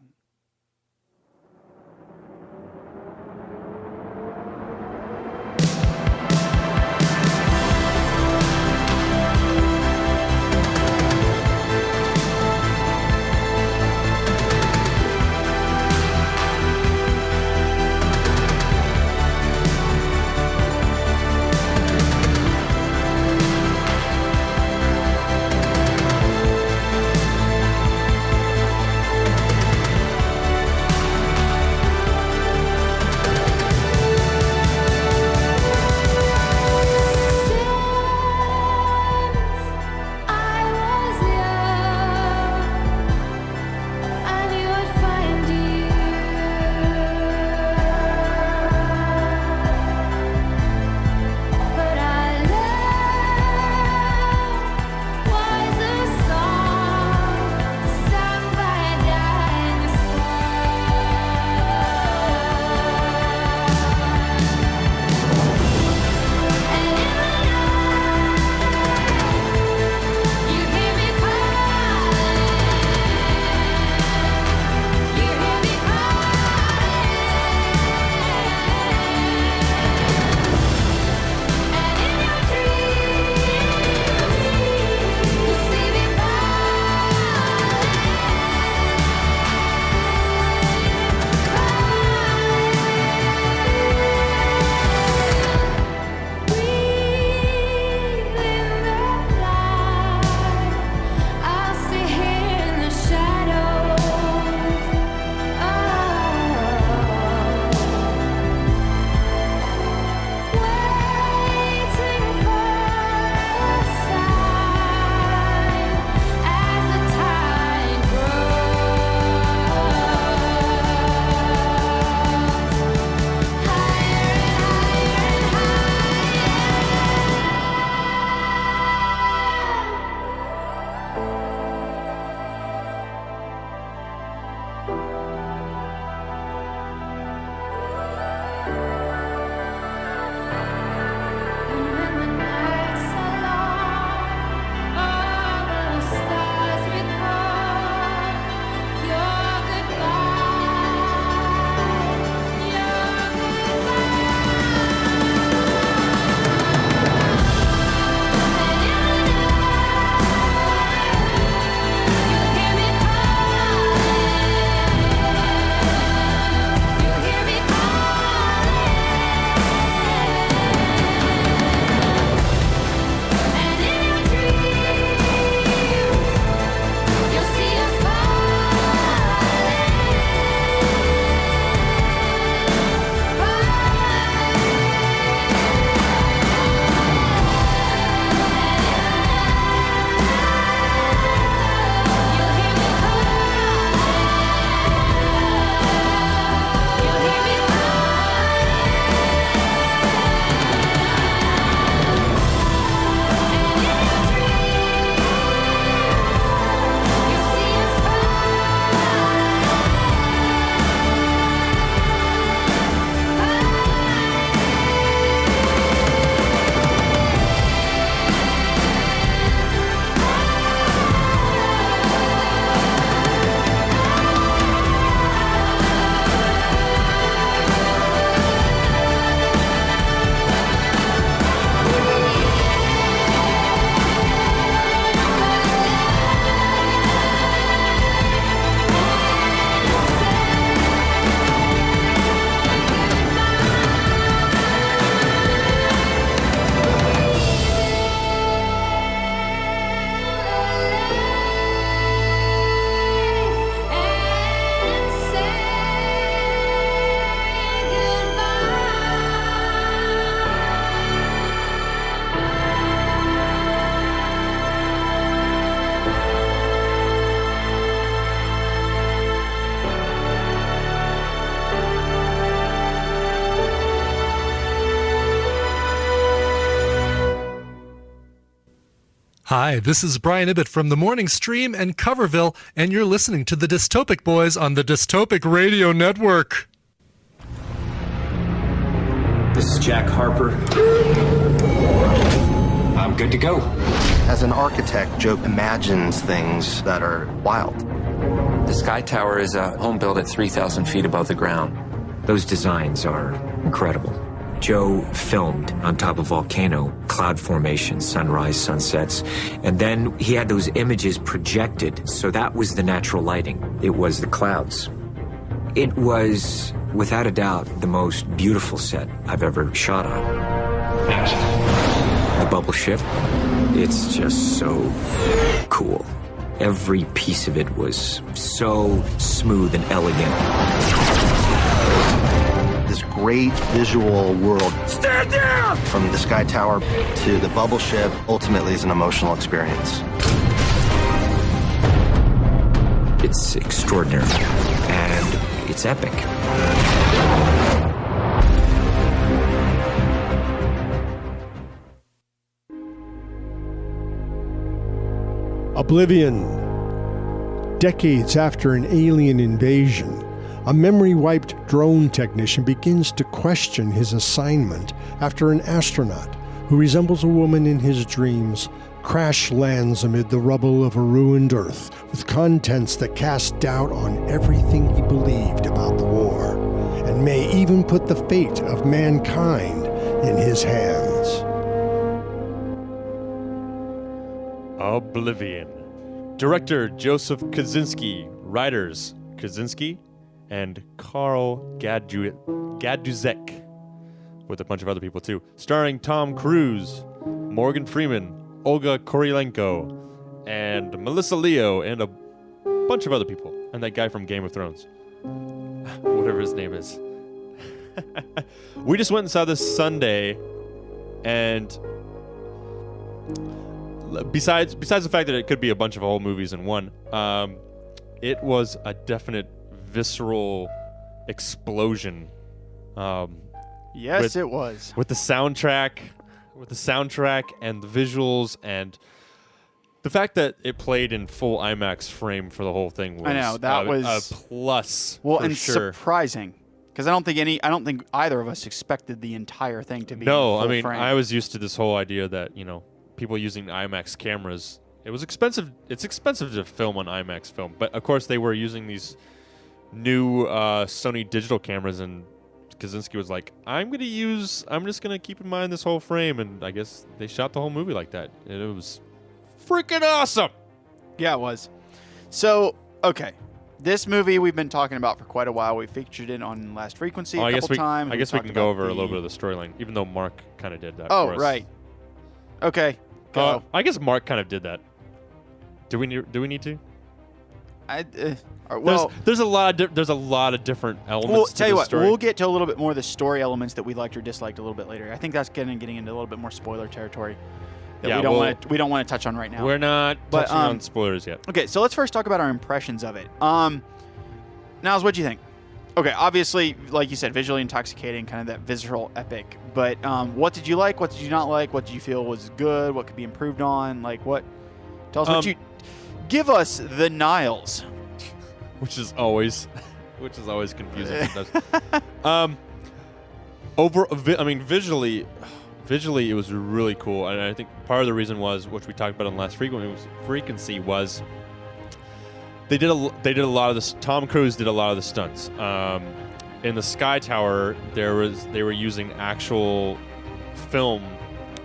Hi, this is Brian Ibbett from The Morning Stream and Coverville, and you're listening to the Dystopic Boys on the Dystopic Radio Network. This is Jack Harper. I'm good to go. As an architect, Joe imagines things that are wild. The Sky Tower is a home built at 3,000 feet above the ground. Those designs are incredible. Joe filmed on top of volcano, cloud formations, sunrise, sunsets, and then he had those images projected, so that was the natural lighting. It was the clouds. It was, without a doubt, the most beautiful set I've ever shot on. The bubble ship, it's just so cool. Every piece of it was so smooth and elegant. This great visual world. Stand down! From the Sky Tower to the bubble ship, ultimately is an emotional experience. It's extraordinary, and it's epic. Oblivion. Decades after an alien invasion, a memory-wiped drone technician begins to question his assignment after an astronaut who resembles a woman in his dreams crash lands amid the rubble of a ruined Earth with contents that cast doubt on everything he believed about the war, and may even put the fate of mankind in his hands. Oblivion. Director Joseph Kosinski. Writers Kosinski and Carl Gaduzek, with a bunch of other people too. Starring Tom Cruise, Morgan Freeman, Olga Kurylenko, and Melissa Leo, and a bunch of other people. And that guy from Game of Thrones. Whatever his name is. We just went and saw this Sunday, and besides the fact that it could be a bunch of whole movies in one, it was a definite visceral explosion. Yes, it was. With the soundtrack and the visuals, and the fact that it played in full IMAX frame for the whole thing was, I know, that was a plus. Well, for and sure. surprising, because I don't think either of us expected the entire thing to be. No, in full I mean, frame. I was used to this whole idea that, people using IMAX cameras, it was expensive. It's expensive to film on IMAX film, but of course they were using these new Sony digital cameras, and Kosinski was like, I'm just gonna keep in mind this whole frame, and I guess they shot the whole movie like that. And it was freaking awesome. Yeah, it was. So, okay. This movie we've been talking about for quite a while. We featured it on Last Frequency a couple times. I guess we can go over a little bit of the storyline, even though Mark kind of did that Oh, for us. right. Okay, go. I guess Mark kind of did that. Do we need to? Well, there's a lot of different elements. Well, to tell you this what, story. we'll get to a little bit more of the story elements that we liked or disliked a little bit later. I think that's getting into a little bit more spoiler territory that we don't want to touch on right now. We're not touching on spoilers yet. Okay, so let's first talk about our impressions of it. Niles, what'd you think? Okay, obviously, like you said, visually intoxicating, kind of that visceral epic. But what did you like? What did you not like? What did you feel was good? What could be improved on? Like what? Tell us what you. Give us the Niles. Which is always confusing. Visually, it was really cool, and I think part of the reason was, which we talked about on Last Frequency, was they did a lot of this. Tom Cruise did a lot of the stunts. In the Sky Tower, they were using actual film,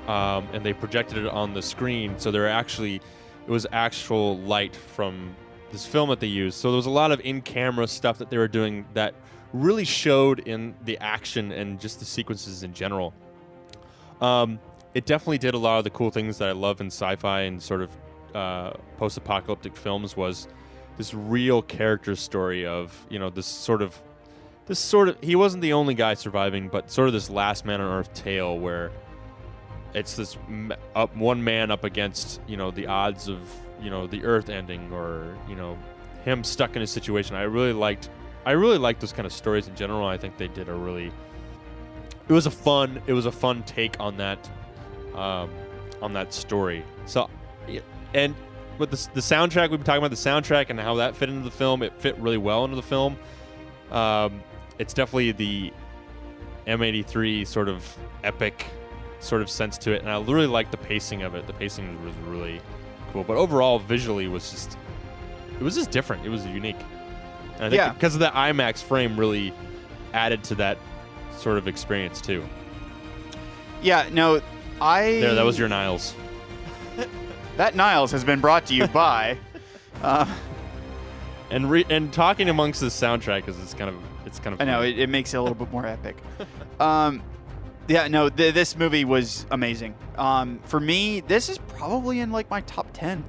and they projected it on the screen, so it was actual light from this film that they used. So there was a lot of in-camera stuff that they were doing that really showed in the action and just the sequences in general. It definitely did a lot of the cool things that I love in sci-fi and sort of post-apocalyptic films, was this real character story of, this sort of he wasn't the only guy surviving, but sort of this last man on Earth tale where it's this one man up against, the odds of, the Earth ending, or, him stuck in a situation. I really liked those kind of stories in general. I think they did it was a fun take on that story. So and with the soundtrack, we've been talking about the soundtrack and how that fit into the film. It fit really well into the film. It's definitely the M83 sort of epic sort of sense to it, and I really liked the pacing of it. The pacing was really cool, but overall, visually, it was just different. It was unique. And I think because of the IMAX frame, really added to that sort of experience too. Yeah, no, that was your Niles. That Niles has been brought to you by. And talking amongst this soundtrack is it's kind of. I know it makes it a little bit more epic. Yeah, no, this movie was amazing. For me, this is probably in like my top 10.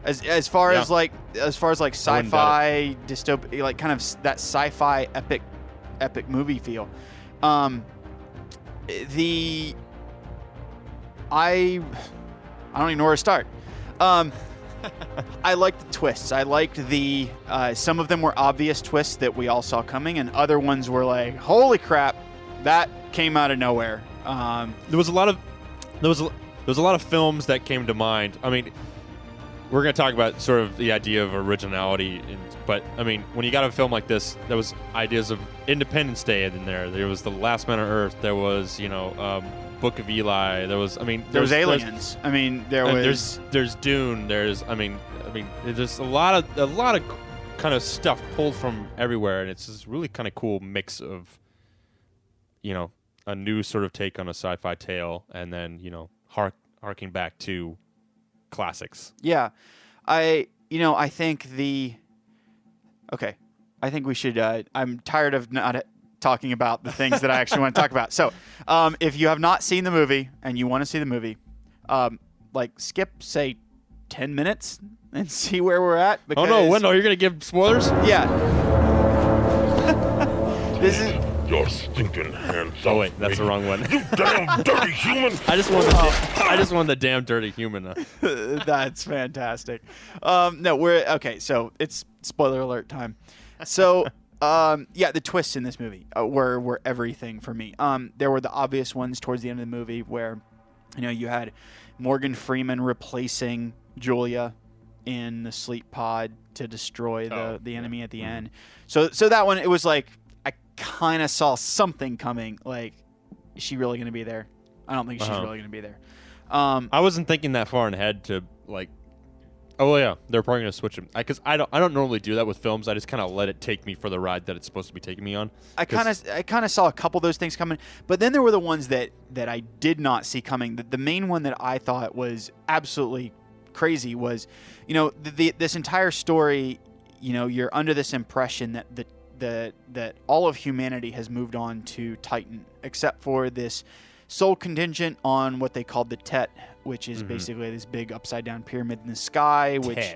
As far as sci-fi dystopia, like kind of that sci-fi epic movie feel. I don't even know where to start. I liked the twists. I liked the some of them were obvious twists that we all saw coming, and other ones were like, holy crap, that came out of nowhere. There was a lot of films that came to mind. I mean, we're going to talk about sort of the idea of originality, but I mean, when you got a film like this, there was ideas of Independence Day in there. There was The Last Man on Earth. There was, Book of Eli. There was Aliens. There's Dune. There's a lot of kind of stuff pulled from everywhere, and it's this really kind of cool mix of, a new sort of take on a sci-fi tale, and then harking back to classics. Yeah, I think I think we should. I'm tired of not talking about the things that I actually want to talk about. So, if you have not seen the movie and you want to see the movie, skip say 10 minutes and see where we're at. Oh no, Wendell, you're gonna give spoilers? Yeah. This is. Your stinking hands. Oh wait, that's the wrong one. You damn dirty human! I just want the damn dirty human. That's fantastic. No, we're okay. So it's spoiler alert time. So. The twists in this movie were everything for me. There were the obvious ones towards the end of the movie where, you had Morgan Freeman replacing Julia in the sleep pod to destroy the enemy at the end. So that one, it was like I kind of saw something coming. Like, is she really going to be there? I don't think she's really going to be there. I wasn't thinking that far ahead to like. Oh yeah, they're probably gonna switch them because I don't normally do that with films. I just kind of let it take me for the ride that it's supposed to be taking me on. I kind of saw a couple of those things coming, but then there were the ones that I did not see coming. The main one that I thought was absolutely crazy was, this entire story. You're under this impression that all of humanity has moved on to Titan, except for this sole contingent on what they called the Tet, which is basically this big upside down pyramid in the sky, which,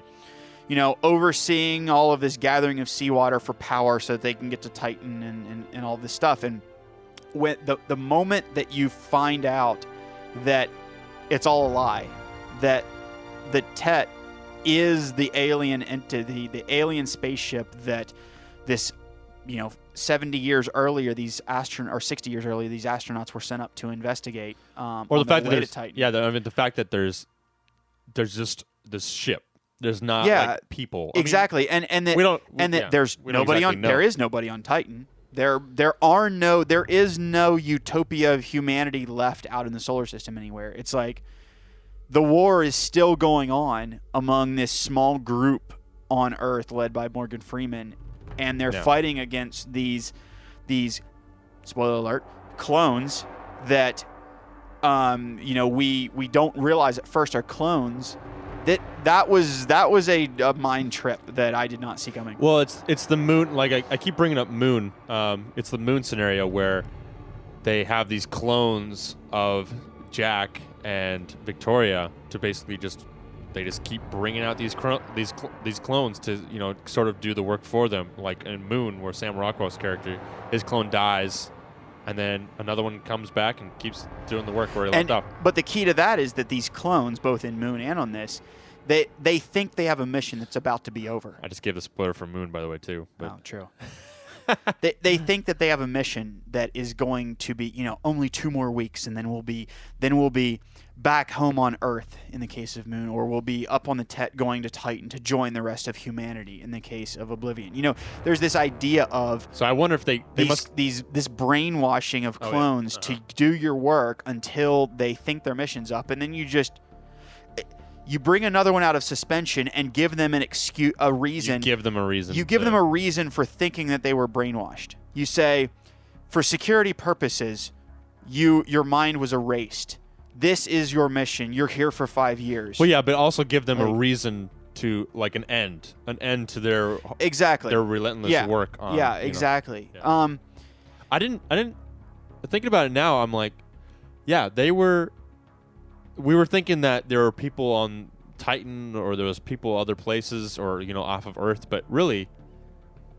overseeing all of this gathering of seawater for power so that they can get to Titan and all this stuff. And when the moment that you find out that it's all a lie, that the Tet is the alien entity, the alien spaceship that this 70 years earlier, these 60 years earlier, these astronauts were sent up to investigate. Or the fact that there's Titan. The fact that there's just this ship. There's not like people. Exactly, there is nobody on Titan. There is no utopia of humanity left out in the solar system anywhere. It's like the war is still going on among this small group on Earth led by Morgan Freeman. And they're fighting against these spoiler alert, clones that, we don't realize at first are clones. That was a mind trip that I did not see coming. Well, it's the moon. Like I keep bringing up moon. It's the moon scenario where they have these clones of Jack and Victoria to basically They just keep bringing out these clones to sort of do the work for them. Like in Moon, where Sam Rockwell's character, his clone dies, and then another one comes back and keeps doing the work where he left off. But the key to that is that these clones, both in Moon and on this, they think they have a mission that's about to be over. I just gave the spoiler for Moon, by the way, too. But. Oh, true. they think that they have a mission that is going to be, only 2 more weeks, and then we'll be back home on Earth in the case of Moon, or we'll be up on the Tet going to Titan to join the rest of humanity in the case of Oblivion. There's this idea of So I wonder if they must this brainwashing of clones to do your work until they think their mission's up, and then you bring another one out of suspension and give them a reason. You give them a reason. You give them a reason for thinking that they were brainwashed. You say, for security purposes, your mind was erased. This is your mission. You're here for 5 years. Well, yeah, but also give them a reason to, like, an end to their their relentless work on. Yeah, exactly. Yeah. I didn't thinking about it now. I'm like, yeah, we were thinking that there were people on Titan, or there was people other places, or off of Earth, but really,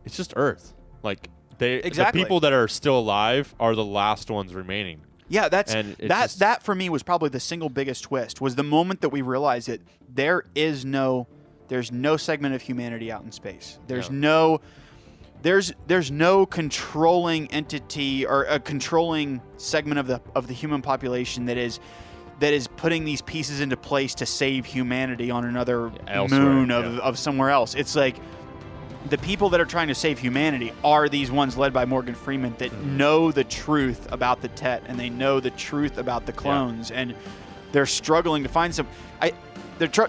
it's just Earth. Like the people that are still alive are the last ones remaining. Yeah, that for me was probably the single biggest twist, was the moment that we realized that there's no segment of humanity out in space. There's no controlling entity or a controlling segment of the human population that is putting these pieces into place to save humanity on another moon of somewhere else. It's like the people that are trying to save humanity are these ones led by Morgan Freeman that know the truth about the Tet, and they know the truth about the clones, and they're struggling to find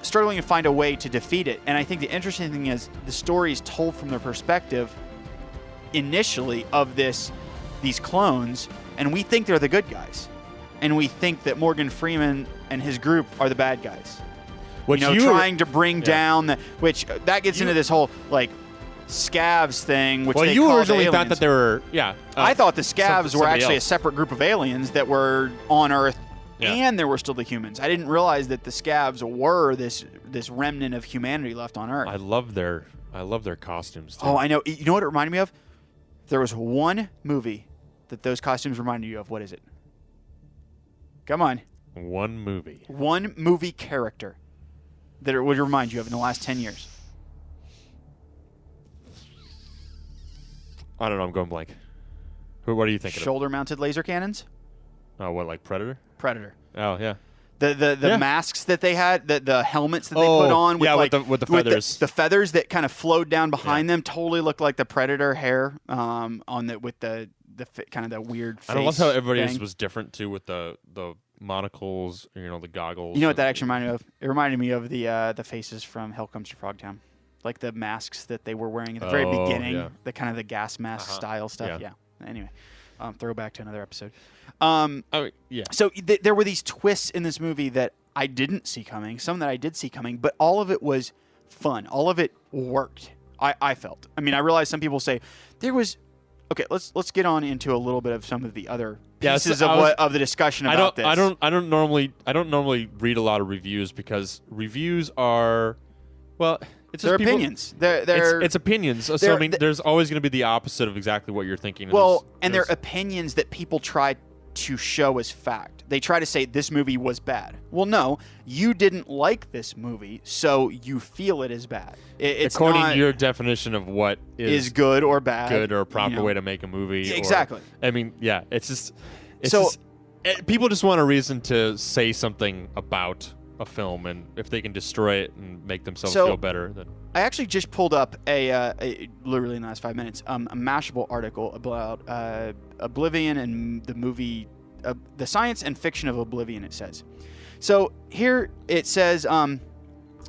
struggling to find a way to defeat it. And I think the interesting thing is the story is told from the perspective initially of these clones, and we think they're the good guys, and we think that Morgan Freeman and his group are the bad guys. Trying to bring down which gets into this whole like scavs thing, which they you called originally aliens. thought that they were I thought the scavs were actually else. a separate group of aliens that were on Earth, and there were still the humans. I didn't realize that the scavs were this remnant of humanity left on Earth. I love their costumes too. Oh, I know. You know what it reminded me of? There was one movie that those costumes reminded you of. What is it? Come on. One movie character that it would remind you of in the last 10 years. I don't know. I'm going blank. What are you thinking? Shoulder-mounted laser cannons? Oh, what, like Predator? Predator. Oh, yeah. The masks that they had, the helmets that they put on with the feathers. The feathers that kind of flowed down behind them totally looked like the Predator hair with the kind of the weird face. I love how everybody's was different too, with the monocles, the goggles. You know what that actually reminded me of? It reminded me of the faces from Hell Comes to Frogtown. Like the masks that they were wearing at the very beginning, the kind of the gas mask style stuff. Yeah. Anyway, throwback to another episode. So there were these twists in this movie that I didn't see coming, some that I did see coming, but all of it was fun. All of it worked. I felt. I mean, I realize some people say there was. Okay, let's get on into a little bit of some of the other pieces of the discussion about this. I don't normally read a lot of reviews, because reviews are, well, it's just opinions. It's opinions. So I mean, there's always going to be the opposite of exactly what you're thinking. Well, and they're opinions that people try to show as fact. They try to say this movie was bad. Well, no, you didn't like this movie, so you feel it is bad. It's according not, to your definition of what is good or bad, good or a proper way to make a movie. Exactly. I mean, yeah, people just want a reason to say something about a film, and if they can destroy it and make themselves feel better, then. I actually just pulled up literally in the last 5 minutes a Mashable article about Oblivion and the movie, the science and fiction of Oblivion. It says, so here it says,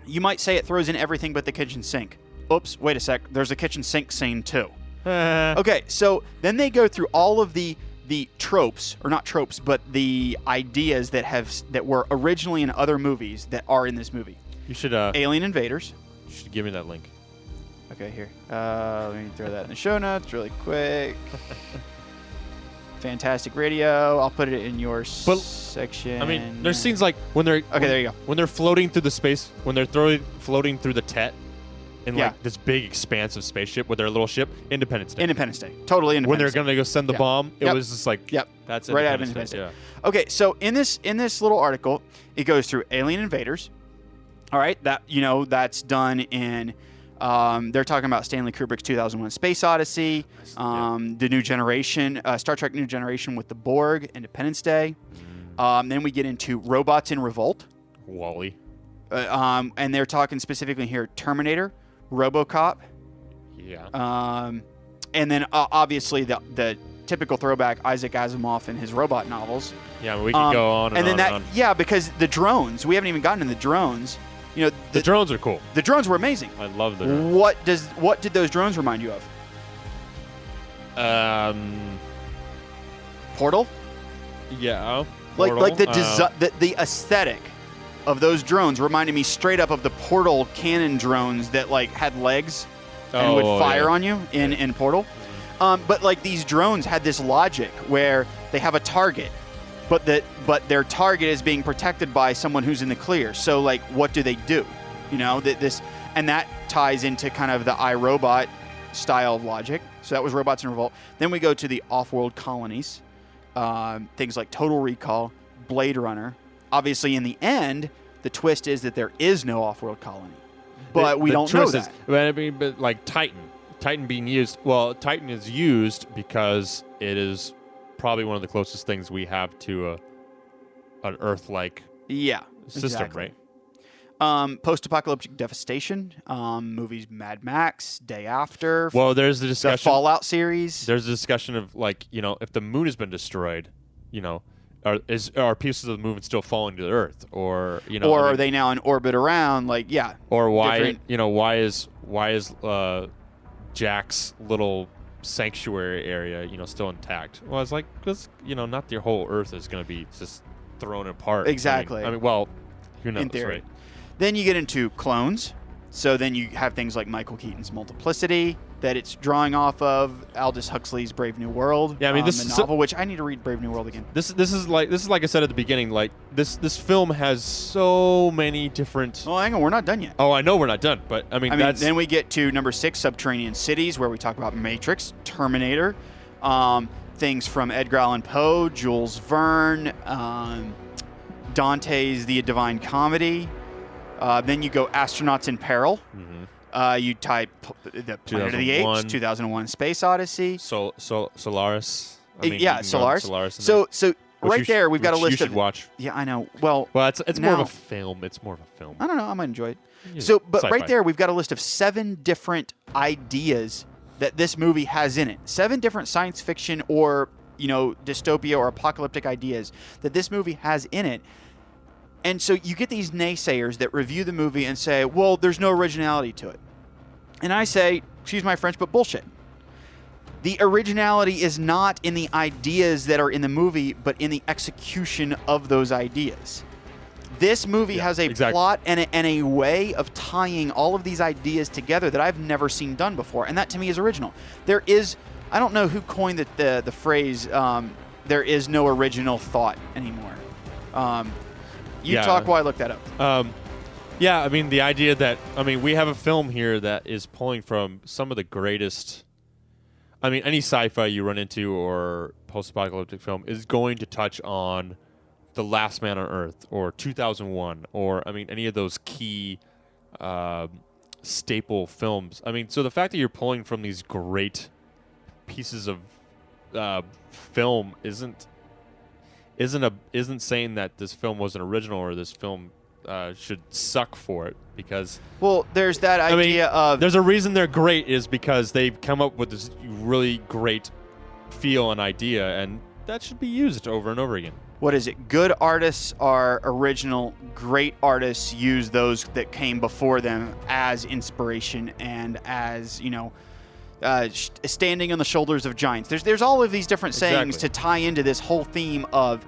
you might say it throws in everything but the kitchen sink. Oops, wait a sec. There's a kitchen sink scene too. Okay, so then they go through all of the tropes, or not tropes, but the ideas that were originally in other movies that are in this movie. You should alien invaders. You should give me that link. Okay, here. Let me throw that in the show notes really quick. Fantastic Radio. I'll put it in your section. I mean, there's scenes like when they're there you go. When they're floating through the space, when they're floating through the Tet in like this big expansive spaceship with their little ship. Independence Day. Totally Independence Day. When they're gonna go send the bomb, it was just like that's right out of Independence Day. Yeah. Okay, so in this little article, it goes through alien invaders. All right, that's done in They're talking about Stanley Kubrick's 2001: Space Odyssey, the New Generation, Star Trek: New Generation with the Borg, Independence Day. Then we get into Robots in Revolt. Wall-E. And they're talking specifically here Terminator, RoboCop. Yeah. And then obviously the typical throwback Isaac Asimov and his robot novels. Yeah, we could go on and then on that, and on. Yeah, because the drones, we haven't even gotten to the drones. You know, the drones are cool. The drones were amazing. I love the drones. What did those drones remind you of? Portal? Yeah. Portal. Like the aesthetic of those drones reminded me straight up of the Portal cannon drones that like had legs and would fire on you in Portal. But like these drones had this logic where they have a target, but their target is being protected by someone who's in the clear. So like, what do they do? You know, and that ties into kind of the iRobot style of logic. So that was Robots in Revolt. Then we go to the off-world colonies, things like Total Recall, Blade Runner. Obviously, in the end, the twist is that there is no off-world colony, but we don't know that. But like Titan being used. Well, Titan is used because it is probably one of the closest things we have to an Earth-like system, exactly. right? Post-apocalyptic devastation, movies Mad Max, Day After. Well, there's the discussion. The Fallout series. There's a discussion of like, you know, if the moon has been destroyed, you know, are pieces of the moon still falling to the Earth, or you know, or are they now in orbit around? Like, yeah. Or why why is Jack's little sanctuary area, you know, still intact? Well, it's like because you know, not the whole Earth is going to be just thrown apart. Exactly. I mean, well, who knows? In theory. Right? Then you get into clones. So then you have things like Michael Keaton's Multiplicity that it's drawing off of, Aldous Huxley's Brave New World. Yeah, I mean the novel, which I need to read Brave New World again. This is like I said at the beginning. Like this film has so many different. Oh, hang on, we're not done yet. Oh, I know we're not done, but I mean that's. Then we get to number 6, Subterranean Cities, where we talk about Matrix, Terminator, things from Edgar Allan Poe, Jules Verne, Dante's The Divine Comedy. Then you go Astronauts in Peril. Mm-hmm. You type the Planet of the Apes, 2001: Space Odyssey. Solaris. Solaris. So right there, we've got a list you should of. Watch. Yeah, I know. Well, it's more of a film. It's more of a film. I don't know. I might enjoy it. Yeah, but sci-fi. right there, we've got a list of 7 different ideas that this movie has in it. 7 different science fiction or dystopia or apocalyptic ideas that this movie has in it. And so you get these naysayers that review the movie and say, well, there's no originality to it. And I say, excuse my French, but bullshit. The originality is not in the ideas that are in the movie, but in the execution of those ideas. This movie has a plot and a way of tying all of these ideas together that I've never seen done before. And that, to me, is original. There is, I don't know who coined the phrase, there is no original thought anymore. Talk while I look that up. Yeah, I mean, the idea that, we have a film here that is pulling from some of the greatest, any sci-fi you run into or post-apocalyptic film is going to touch on The Last Man on Earth or 2001 or, any of those key staple films. So the fact that you're pulling from these great pieces of film isn't saying that this film wasn't original or this film should suck for it, because there's that idea of there's a reason they're great is because they've come up with this really great feel and idea, and that should be used over and over again. What is it? Good artists are original. Great artists use those that came before them as inspiration and as standing on the shoulders of giants. There's all of these different sayings to tie into this whole theme of,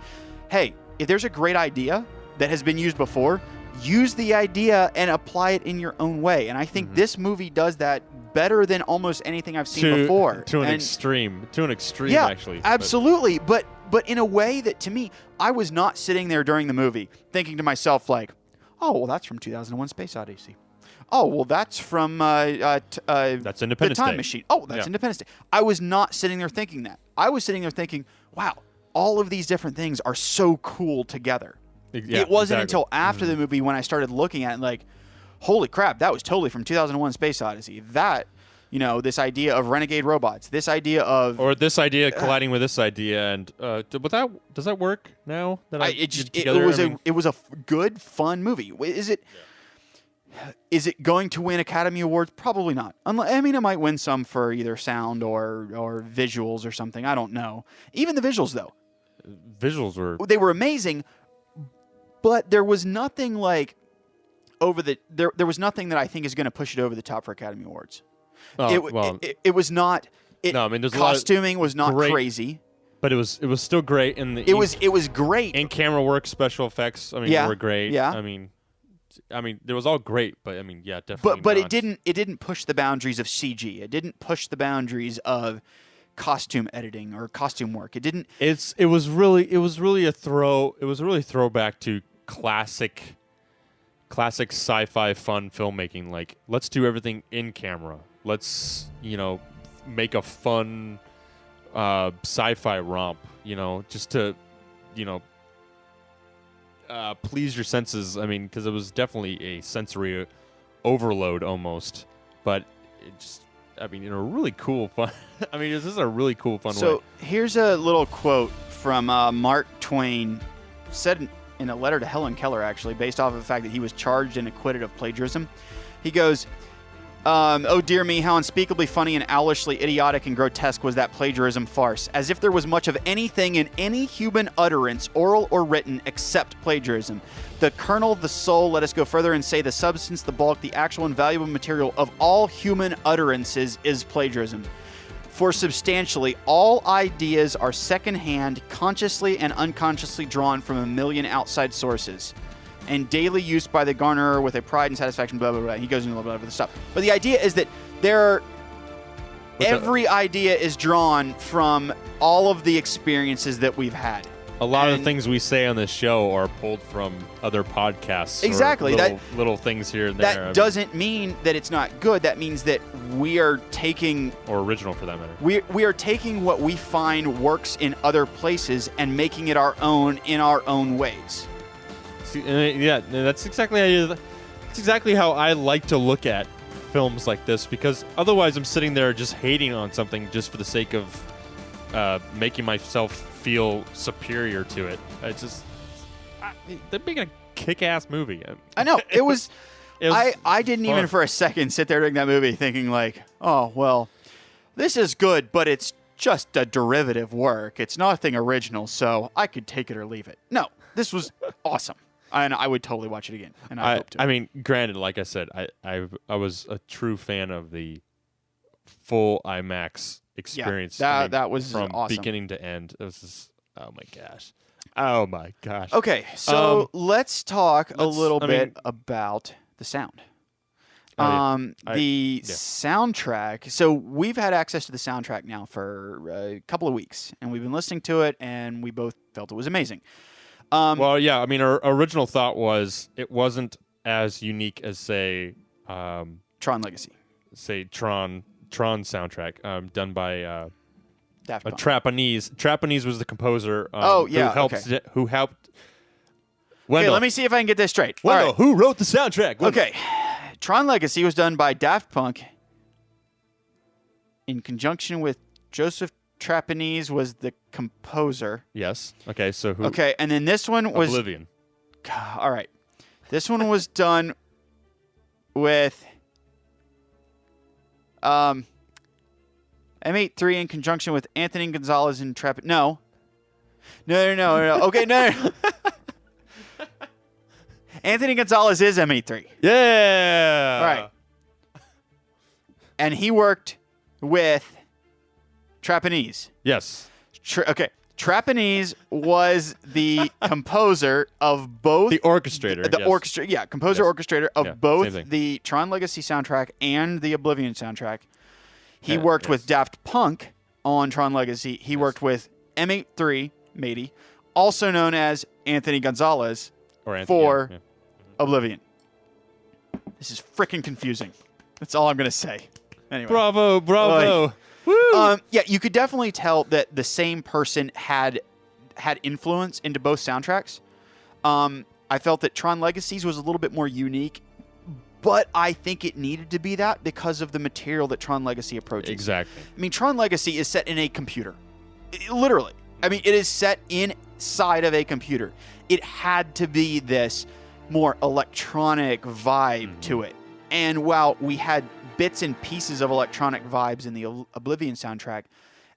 hey, if there's a great idea that has been used before, use the idea and apply it in your own way. And I think this movie does that better than almost anything I've seen before. To an extreme, yeah, actually. Absolutely. But in a way that, to me, I was not sitting there during the movie thinking to myself like, oh, well, that's from 2001: Space Odyssey. Oh, well, that's from that's Independence The Time Day. Machine. Oh, that's Independence Day. I was not sitting there thinking that. I was sitting there thinking, wow, all of these different things are so cool together. Yeah, it wasn't until after the movie when I started looking at it like, holy crap, that was totally from 2001 Space Odyssey. That, this idea of renegade robots, this idea of... Or this idea colliding with this idea, and does that work now? It was a good, fun movie. Is it going to win Academy Awards? Probably not. It might win some for either sound or visuals or something. I don't know. Even the visuals, though. They were amazing, but there was nothing like there was nothing that I think is going to push it over the top for Academy Awards. It was not. Costuming was not crazy. But it was still great. It was great. In camera work, special effects. They were great. Yeah. It was all great, but definitely. But it didn't push the boundaries of CG. It didn't push the boundaries of costume editing or costume work. It didn't. It was really a throwback to classic sci-fi fun filmmaking. Like, let's do everything in camera. Let's make a fun sci-fi romp. Just to please your senses. Because it was definitely a sensory overload almost, but it just, in a really cool fun. This is a really cool fun way. So here's a little quote from Mark Twain, said in a letter to Helen Keller, actually, based off of the fact that he was charged and acquitted of plagiarism. He goes, "Oh dear me, how unspeakably funny and owlishly idiotic and grotesque was that plagiarism farce, as if there was much of anything in any human utterance, oral or written, except plagiarism. The kernel, the soul, let us go further and say the substance, the bulk, the actual and valuable material of all human utterances is plagiarism. For substantially all ideas are secondhand, consciously and unconsciously drawn from a million outside sources, and daily used by the garnerer with a pride and satisfaction, blah, blah, blah." He goes into a little bit of the stuff. But the idea is that every idea is drawn from all of the experiences that we've had. A lot of the things we say on this show are pulled from other podcasts. Exactly. Or little things here and there. That doesn't mean that it's not good. That means that we are taking... Or original, for that matter. We are taking what we find works in other places and making it our own in our own ways. That's exactly how I like to look at films like this, because otherwise I'm sitting there just hating on something just for the sake of making myself feel superior to it. They're making a kick-ass movie. I know. It was I didn't fun. even for a second sit there during that movie thinking like, oh, well, this is good, but it's just a derivative work. It's nothing original, so I could take it or leave it. No, this was awesome. And I would totally watch it again. And I hope to. Granted, like I said, I was a true fan of the full IMAX experience. That was from awesome. Beginning to end. It was just, oh my gosh. Okay, so let's talk a little bit about the sound. The soundtrack. So we've had access to the soundtrack now for a couple of weeks, and we've been listening to it, and we both felt it was amazing. Our original thought was it wasn't as unique as, say, Tron Legacy. Say Tron soundtrack done by Daft Punk. Trapanese. Trapanese was the composer. Who helped. Wendell. Okay, let me see if I can get this straight. Wendell, right. who wrote the soundtrack? Wendell. Okay, Tron Legacy was done by Daft Punk in conjunction with Joseph Trapanese was the composer. Yes. Okay, so who? Okay, and then this one was... Oblivion. All right. This one was done with M83 in conjunction with Anthony Gonzalez and Trapanese. No. Okay, no. Anthony Gonzalez is M83. Yeah. All right. And he worked with Trapanese. Yes. Okay. Trapanese was the composer of both... The orchestrator. Orchestrator of both the Tron Legacy soundtrack and the Oblivion soundtrack. He worked with Daft Punk on Tron Legacy. He worked with M83, Matey, also known as Anthony Gonzalez, for Oblivion. This is freaking confusing. That's all I'm going to say. Anyway. Bravo. Woo! You could definitely tell that the same person had influence into both soundtracks. I felt that Tron Legacies was a little bit more unique, But I think it needed to be that because of the material that Tron Legacy approaches. Exactly. I mean, Tron Legacy is set in a computer. Literally. I mean, it is set inside of a computer. It had to be this more electronic vibe to it. And while we had bits and pieces of electronic vibes in the Oblivion soundtrack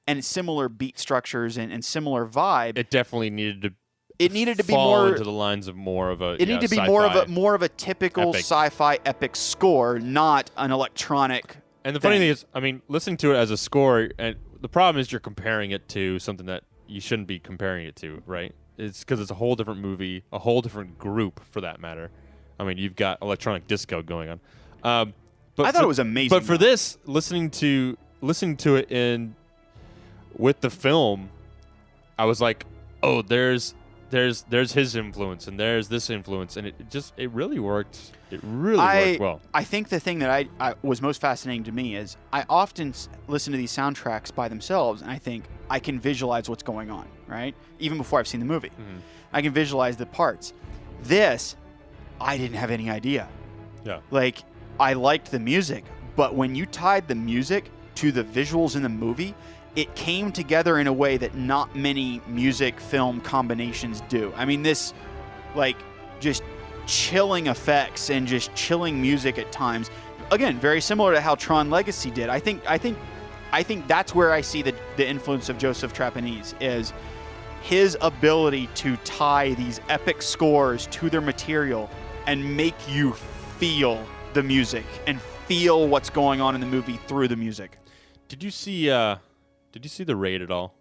and similar beat structures and similar vibe, it definitely needed to. It needed to be fall more into the lines of more of a. It needed to be more of a typical sci-fi epic score, not an electronic. And the funny thing is, I mean, listening to it as a score, and the problem is you're comparing it to something that you shouldn't be comparing it to, right? It's because it's a whole different movie, a whole different group for that matter. I mean, you've got electronic disco going on. But I thought it was amazing. But for this, listening to it with the film, I was like, oh, there's his influence and there's this influence, and it really worked. It really worked well. I think the thing that I was most fascinating to me is I often listen to these soundtracks by themselves, and I think I can visualize what's going on, right? Even before I've seen the movie. Mm-hmm. I can visualize the parts. This, I didn't have any idea. Yeah. Like, I liked the music, but when you tied the music to the visuals in the movie, it came together in a way that not many music film combinations do. I mean, this, like, just chilling effects and just chilling music at times. Again, very similar to how Tron Legacy did. I think that's where I see the influence of Joseph Trapanese, is his ability to tie these epic scores to their material and make you feel the music and feel what's going on in the movie through the music. Did you see The Raid at all?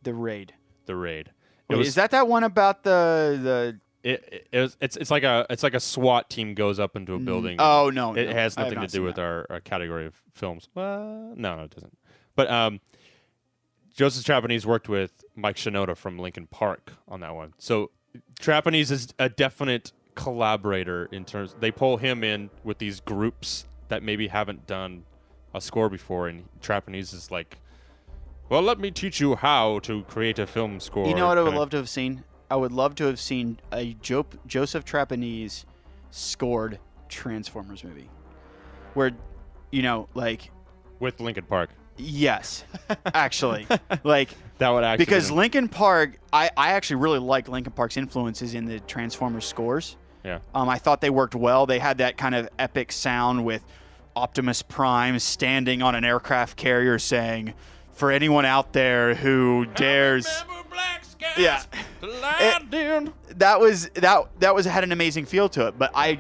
The Raid. Wait, is that one about the? It's like a SWAT team goes up into a building. Oh no, it has I have nothing to not do seen with that. our category of films. Well, no, it doesn't. But Joseph Trapanese worked with Mike Shinoda from Linkin Park on that one. So Trapanese is a definite collaborator in terms. They pull him in with these groups that maybe haven't done a score before, and Trapanese is like, well, let me teach you how to create a film score. You know what I would love to have seen? I would love to have seen a Joseph Trapanese scored Transformers movie, where, like, with Linkin Park. Yes, actually, like that would actually, because Linkin Park, I actually really like Linkin Park's influences in the Transformers scores. Yeah. I thought they worked well. They had that kind of epic sound with Optimus Prime standing on an aircraft carrier saying, "For anyone out there who dares." Yeah. That had an amazing feel to it, but I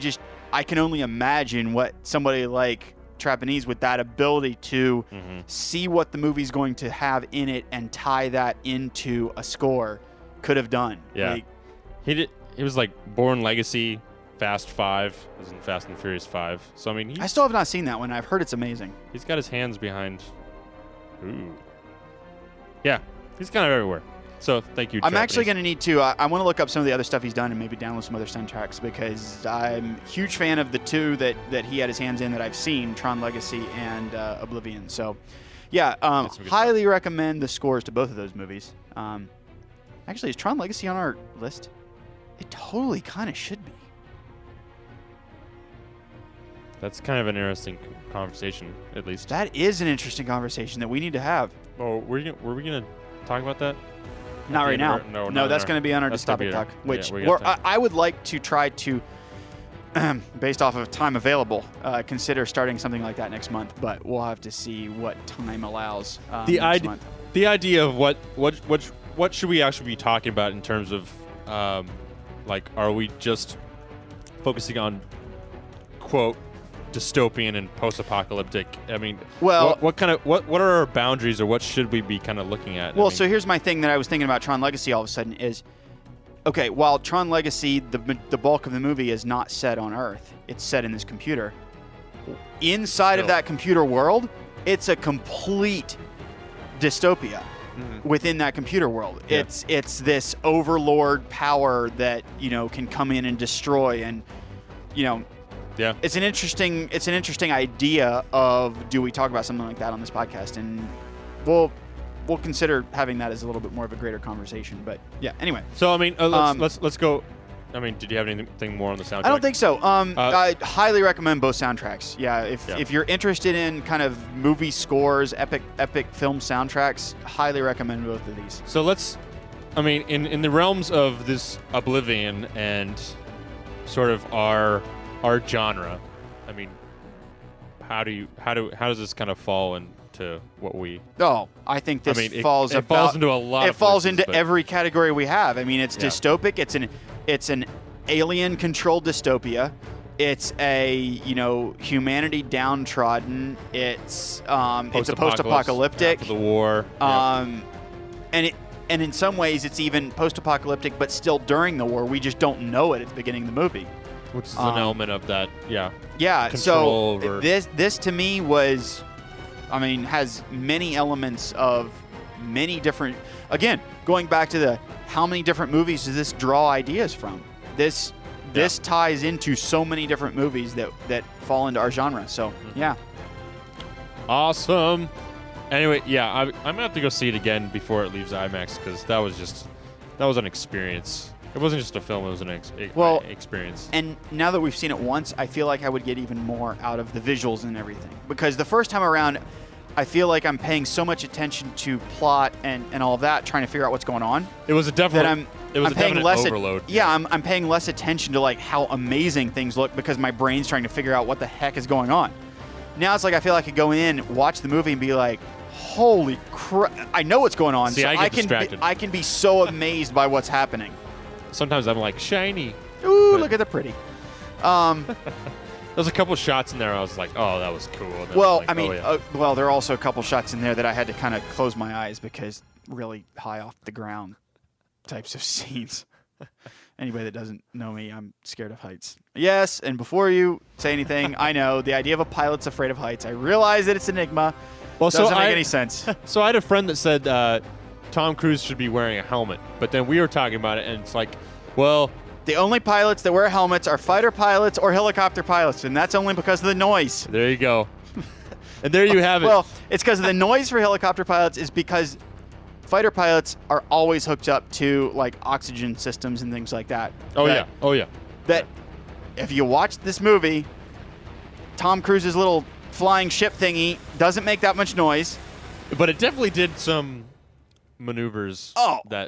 can only imagine what somebody like Trapanese, with that ability to see what the movie's going to have in it and tie that into a score, could have done. Yeah. Like, he was like Born Legacy, Fast 5, was in Fast and Furious 5. So I mean, I still have not seen that one. I've heard it's amazing. He's got his hands behind. Ooh. Yeah, he's kind of everywhere. So thank you, I'm Trapanese. actually going to need to. I want to look up some of the other stuff he's done and maybe download some other soundtracks, because I'm a huge fan of the two that he had his hands in that I've seen, Tron Legacy and Oblivion. So, yeah, highly recommend the scores to both of those movies. Actually, is Tron Legacy on our list? It totally kind of should be. That's kind of an interesting conversation, at least. That is an interesting conversation that we need to have. Oh, were we going to talk about that? Not right now. No, that's going to be on our dystopic talk, which I would like to try to, based off of time available, consider starting something like that next month. But we'll have to see what time allows. Next month. The idea of what should we actually be talking about in terms of, like, are we just focusing on, quote, dystopian and post-apocalyptic? I mean, well, what are our boundaries, or what should we be kind of looking at? Well, so here's my thing that I was thinking about Tron Legacy all of a sudden is, okay, while Tron Legacy, the bulk of the movie is not set on Earth, it's set in this computer. Inside of that computer world, it's a complete dystopia within that computer world. Yeah. It's this overlord power that, can come in and destroy, and, yeah, it's an interesting idea of, do we talk about something like that on this podcast? And we'll consider having that as a little bit more of a greater conversation. But yeah, anyway. So I mean, let's go. I mean, did you have anything more on the soundtrack? I don't think so. I highly recommend both soundtracks. Yeah, if you're interested in kind of movie scores, epic film soundtracks, highly recommend both of these. So let's, I mean, in the realms of this Oblivion and sort of our genre, I mean, how does this kind of fall into what we? Oh, I think this falls into a lot. It falls into every category we have. I mean, it's dystopic. It's an alien-controlled dystopia. It's a humanity downtrodden. It's a post-apocalyptic. After the war. And in some ways it's even post-apocalyptic, but still during the war. We just don't know it at the beginning of the movie. Which is an element of that, yeah. Yeah, control so this to me was, I mean, has many elements of many different, again, going back to how many different movies does this draw ideas from? This ties into so many different movies that fall into our genre. So, yeah. Awesome. Anyway, yeah, I'm going to have to go see it again before it leaves IMAX because that was an experience. It wasn't just a film, it was an experience. And now that we've seen it once, I feel like I would get even more out of the visuals and everything. Because the first time around, I feel like I'm paying so much attention to plot and all of that, trying to figure out what's going on. It was a definite overload. I'm paying less attention to like how amazing things look because my brain's trying to figure out what the heck is going on. Now it's like I feel like I could go in, watch the movie, and be like, holy crap, I know what's going on. See, so I get distracted. I can be so amazed by what's happening. Sometimes I'm like, shiny. Ooh, look at the pretty. There's a couple shots in there I was like, oh, that was cool. Well, I mean, there are also a couple shots in there that I had to kind of close my eyes because really high off the ground types of scenes. Anybody that doesn't know me, I'm scared of heights. Yes, and before you say anything, I know the idea of a pilot's afraid of heights. I realize that it's an enigma. Well, doesn't make any sense. So I had a friend that said Tom Cruise should be wearing a helmet, but then we were talking about it, and it's like, well, the only pilots that wear helmets are fighter pilots or helicopter pilots, and that's only because of the noise. There you go. And there you have it. Well, it's because of the noise for helicopter pilots is because fighter pilots are always hooked up to like oxygen systems and things like that. Oh yeah. That if you watch this movie, Tom Cruise's little flying ship thingy doesn't make that much noise. But it definitely did some maneuvers.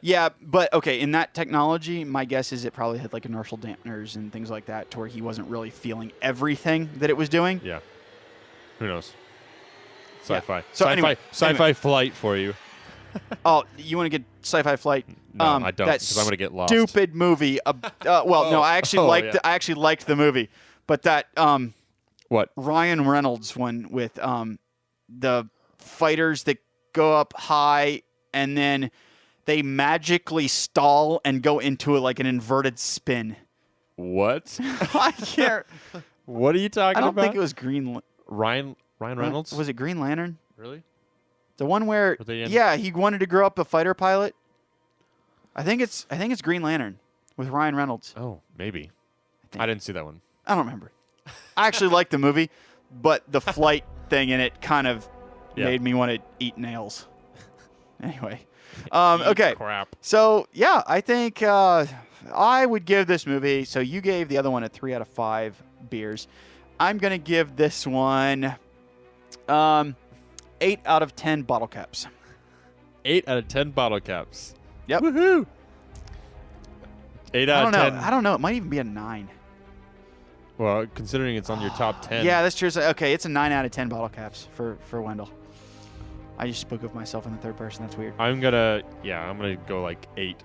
Yeah, but okay, in that technology, my guess is it probably had like inertial dampeners and things like that to where he wasn't really feeling everything that it was doing. Yeah. Who knows? Sci-fi. Yeah. So sci-fi flight for you. Oh, you want to get Sci-Fi Flight? No, I don't, because I'm going to get lost. Stupid movie. No, I actually liked the movie, but that what Ryan Reynolds one with the fighters that go up high and then they magically stall and go into like an inverted spin. What? I can't. What are you talking about? I don't think it was Ryan Reynolds. Was it Green Lantern? Really? The one where he wanted to grow up a fighter pilot. I think it's Green Lantern with Ryan Reynolds. Oh, maybe. I didn't see that one. I don't remember. I actually liked the movie, but the flight thing in it kind of made me want to eat nails. Anyway, okay. Crap. So yeah, I think I would give this movie. So you gave the other one a 3 out of 5 beers. I'm gonna give this one 8 out of 10 bottle caps. 8 out of 10 bottle caps. Yep. Woohoo! 8 out of 10. I don't know. It might even be a 9. Well, considering it's on your top 10. Yeah, that's true. So, okay, it's a 9 out of 10 bottle caps for Wendell. I just spoke of myself in the third person. That's weird. I'm gonna go like 8,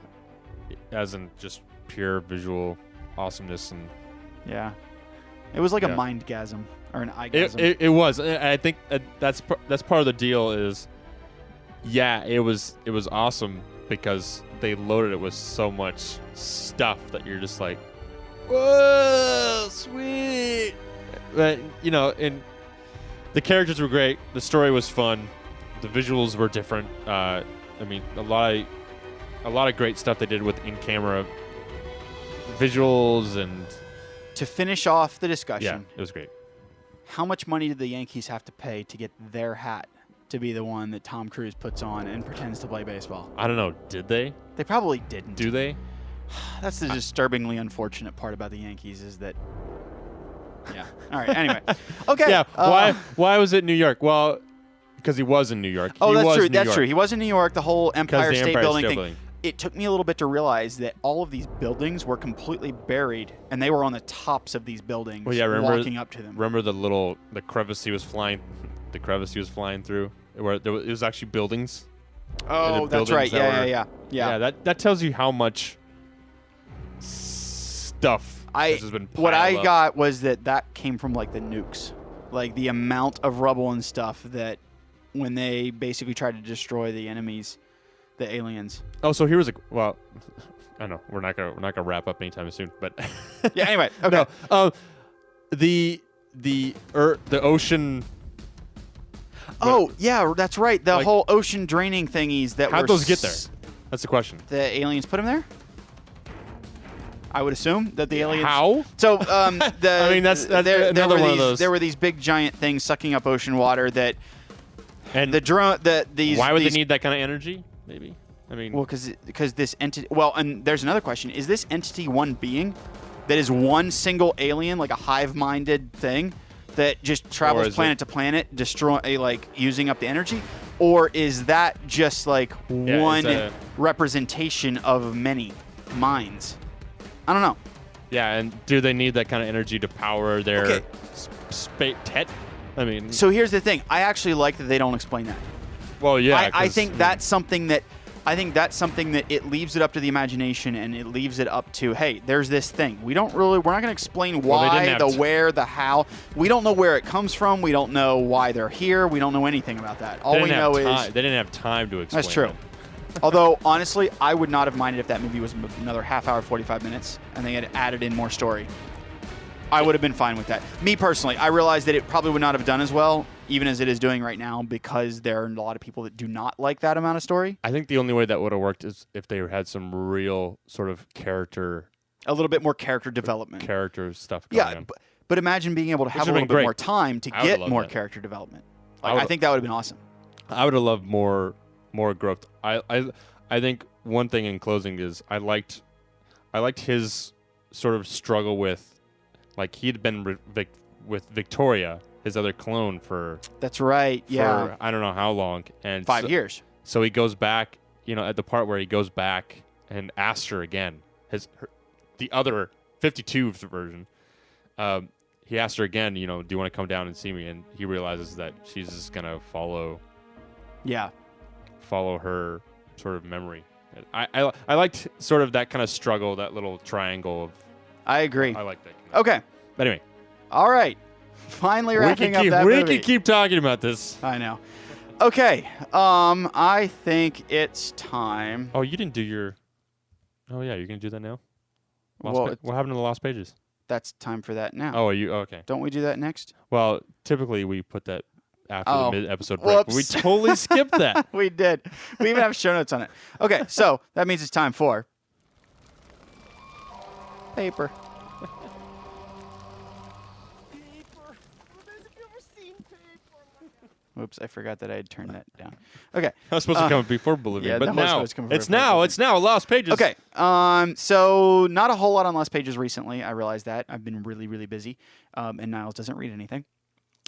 as in just pure visual awesomeness and. Yeah, it was like a mindgasm or an eyegasm. It was. I think that's part of the deal. Is it was awesome because they loaded it with so much stuff that you're just like, whoa, sweet. But and the characters were great. The story was fun. The visuals were different. I mean, a lot of great stuff they did with in-camera visuals. And to finish off the discussion, it was great. How much money did the Yankees have to pay to get their hat to be the one that Tom Cruise puts on and pretends to play baseball? I don't know. Did they? They probably didn't. Do they? That's the disturbingly unfortunate part about the Yankees is that. Yeah. All right. Anyway. Okay. Yeah. Why was it New York? Well, because he was in New York. Oh, that's true. That's true. He was in New York. The whole Empire State Building thing. Building. It took me a little bit to realize that all of these buildings were completely buried, and they were on the tops of these buildings. Well, yeah. Remember, walking up to them. Remember the crevice he was flying. The crevice he was flying through, where it was actually buildings. Oh, that's right. Yeah. That tells you how much stuff this has been piled What I up. got was that came from like the nukes, like the amount of rubble and stuff that when they basically tried to destroy the enemies, the aliens. Oh, so here was I know we're not gonna wrap up anytime soon, but yeah. Anyway, okay. No, the ocean. Oh, yeah, that's right. The whole ocean draining thingies that how'd those get there? That's the question. The aliens put them there? I would assume that the aliens. How? So, I mean, that's another one of those. There were these big giant things sucking up ocean water that. And the drone. Why would they need that kind of energy? Maybe. I mean. Well, because this entity. Well, and there's another question: is this entity one being, that is one single alien, like a hive-minded thing? That just travels planet to planet, using up the energy, or is that just like one representation of many minds? I don't know. Yeah, and do they need that kind of energy to power their space? I mean, so here's the thing. I actually like that they don't explain that. Well, yeah, I think that's something that. I think that's something that it leaves it up to the imagination, and it leaves it up to, hey, there's this thing. We're not going to explain why, where, the how. We don't know where it comes from. We don't know why they're here. We don't know anything about that. All we know is they didn't have time to explain. That's true. Although, honestly, I would not have minded if that movie was another half hour, 45 minutes, and they had added in more story. I would have been fine with that. Me personally, I realized that it probably would not have done as well, even as it is doing right now, because there are a lot of people that do not like that amount of story. I think the only way that would have worked is if they had some real sort of character. A little bit more character development. Character stuff going on. But imagine being able to have a little bit more time to get more character development. I think that would have been awesome. I would have loved more growth. I think one thing in closing is I liked his sort of struggle with, like, he'd been with Victoria, his other clone, for that's right, yeah, for I don't know how long, and 5 years. So he goes back, at the part where he goes back and asks her again, the other 52th version. He asked her again, do you want to come down and see me? And he realizes that she's just gonna follow her sort of memory. I liked sort of that kind of struggle, that little triangle of. I agree. I like that. Okay. But anyway. All right. Finally wrapping up that movie. movie. We can keep talking about this. I know. Okay. I think it's time. Oh, you didn't do your. Oh yeah, you're gonna do that now. What happened to the lost pages? That's time for that now. Oh, are you okay? Don't we do that next? Well, typically we put that after the mid-episode break. But we totally skipped that. We did. We even have show notes on it. Okay, so that means it's time for paper. Oops, I forgot that I had turned that down. Okay. I was supposed to come before Oblivion, yeah, but now it's now Lost Pages. Okay. So not a whole lot on Lost Pages recently. I realized that. I've been really, really busy, and Niles doesn't read anything.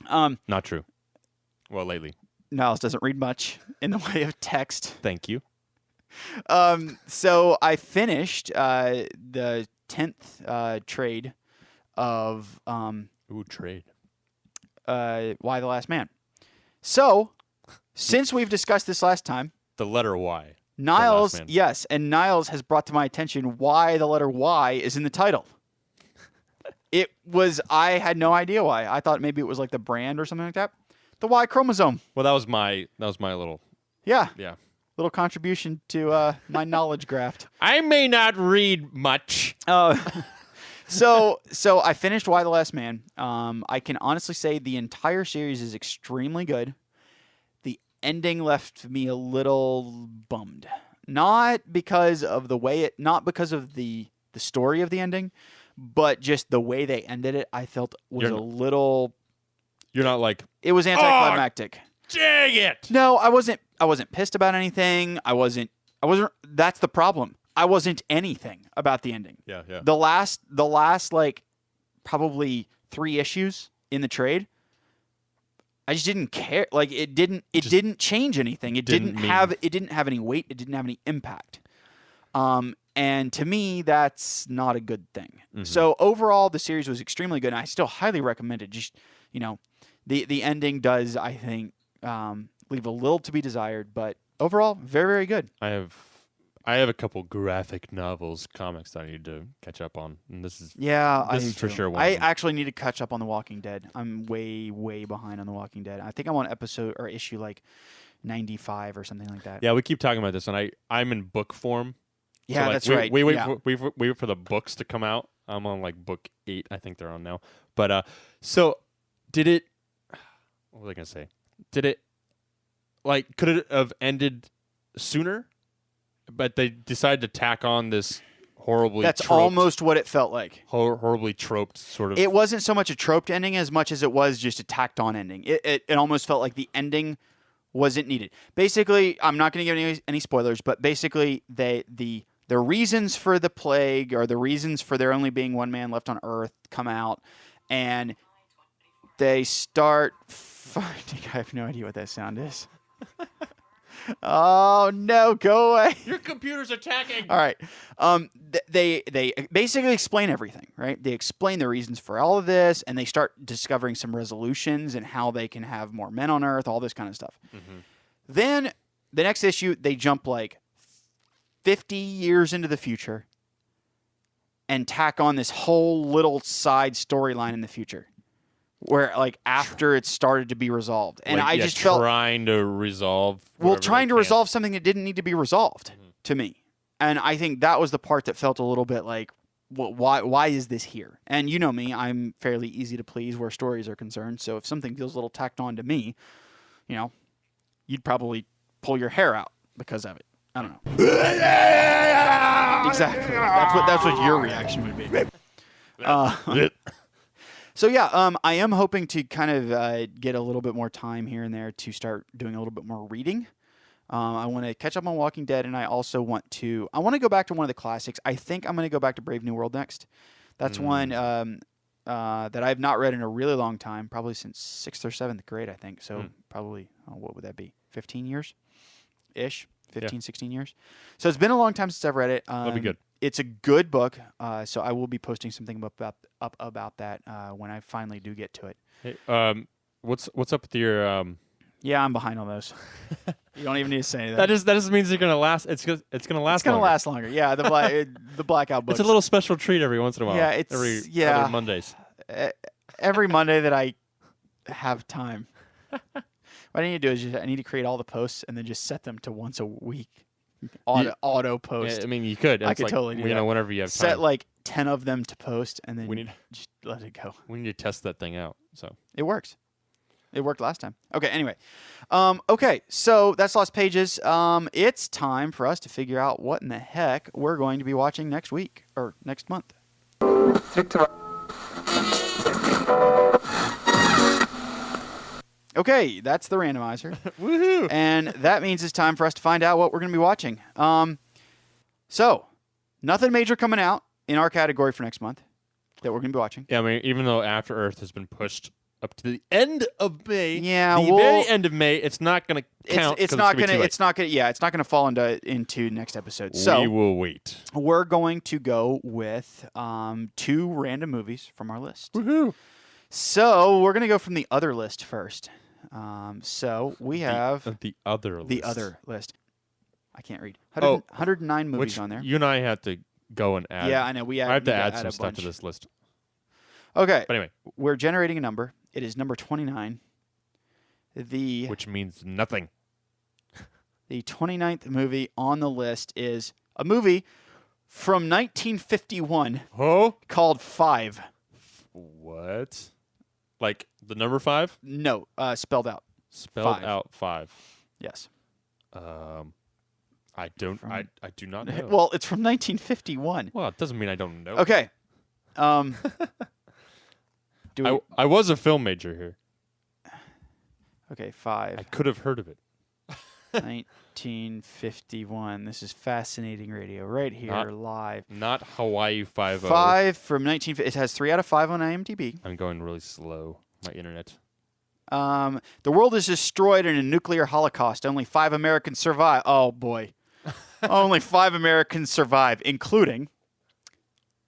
Not true. Well, lately. Niles doesn't read much in the way of text. Thank you. So I finished the 10th trade of trade. Y the Last Man. So, since we've discussed this last time, the letter Y. Niles, yes, and Niles has brought to my attention why the letter Y is in the title. I had no idea why. I thought maybe it was like the brand or something like that. The Y chromosome. Well, that was my little. Yeah. Yeah. Little contribution to my knowledge graft. I may not read much. So I finished Y the Last Man. I can honestly say the entire series is extremely good. The ending left me a little bummed. Not because of the story of the ending, but just the way they ended it, I felt was a little. You're not like. It was anticlimactic. Oh, dang it! No, I wasn't pissed about anything. I wasn't. That's the problem. I wasn't anything about the ending. Yeah, yeah. The last like probably 3 issues in the trade, I just didn't care. Like it didn't change anything. It didn't have any weight. It didn't have any impact. And to me, that's not a good thing. Mm-hmm. So overall, the series was extremely good. And I still highly recommend it. Just the ending does, I think, leave a little to be desired, but overall, very, very good. I have a couple graphic novels, comics that I need to catch up on, and this is for sure one. I actually need to catch up on The Walking Dead. I'm way, way behind on The Walking Dead. I think I'm on episode or issue like 95 or something like that. Yeah, we keep talking about this, and I'm in book form. Yeah, so that's right. We wait for the books to come out. I'm on like book 8, I think they're on now. But so did it? What was I gonna say? Did it? Like, could it have ended sooner? But they decided to tack on this horribly. That's troped, almost what it felt like. Horribly troped sort of. It wasn't so much a troped ending as much as it was just a tacked on ending. It almost felt like the ending wasn't needed. Basically, I'm not going to give any spoilers, but basically the reasons for the plague or the reasons for there only being one man left on Earth come out, and they start finding. I have no idea what that sound is. Oh no! Go away. Your computer's attacking. All right. They basically explain everything, right? They explain the reasons for all of this, and they start discovering some resolutions and how they can have more men on Earth, all this kind of stuff. Mm-hmm. Then the next issue, they jump like 50 years into the future and tack on this whole little side storyline in the future. Where like after it started to be resolved, and I just felt trying to resolve. Trying to resolve something that didn't need to be resolved to me, and I think that was the part that felt a little bit like, why is this here? And you know me, I'm fairly easy to please where stories are concerned. So if something feels a little tacked on to me, you'd probably pull your hair out because of it. I don't know. Exactly. That's what your reaction would be. So yeah, I am hoping to kind of get a little bit more time here and there to start doing a little bit more reading. I want to catch up on Walking Dead, and I also want to go back to one of the classics. I think I'm going to go back to Brave New World next. That's one that I've not read in a really long time, probably since 6th or 7th grade, I think. So probably, what would that be, 15 years-ish? 15, 16 years. So it's been a long time since I've read it. That'll be good. It's a good book, so I will be posting something about that when I finally do get to it. Hey, what's up with your? Yeah, I'm behind on those. You don't even need to say anything. That just means you're gonna last. It's gonna last. It's gonna last longer. Yeah, the blackout book. It's a little special treat every once in a while. Yeah, it's every other Mondays. Every Monday that I have time. What I need to do is I need to create all the posts and then just set them to once a week. Auto post. Yeah, I mean, you could. I could totally do that. Whenever you have time. Set like 10 of them to post and then just let it go. We need to test that thing out. So it works. It worked last time. Okay, anyway. Okay, so that's Lost Pages. It's time for us to figure out what in the heck we're going to be watching next week or next month. Okay, that's the randomizer. Woohoo! And that means it's time for us to find out what we're going to be watching. So, nothing major coming out in our category for next month that we're going to be watching. Yeah, I mean, even though After Earth has been pushed up to the end of May, the very end of May, it's not going to count. It's not going to fall into next episode. So we will wait. We're going to go with 2 random movies from our list. Woohoo! So we're going to go from the other list first. So we have the other list. I can't read. 109 movies on there. You and I have to go and add. Yeah, I know. I have to add some stuff to this list. Okay. But anyway, we're generating a number. It is number 29. Which means nothing. The 29th movie on the list is a movie from 1951 called 5. What? Like the number 5? No, spelled out. Spelled out 5. Yes. I do not know. Well, it's from 1951. Well, it doesn't mean I don't know. Okay. I was a film major here. Okay, 5. I could have heard of it. 1951. This is fascinating radio right here live. Not Hawaii 5-0. 5 from 19. It has 3 out of 5 on IMDb. I'm going really slow. My internet. The world is destroyed in a nuclear holocaust. Only 5 Americans survive. Oh boy, only 5 Americans survive, including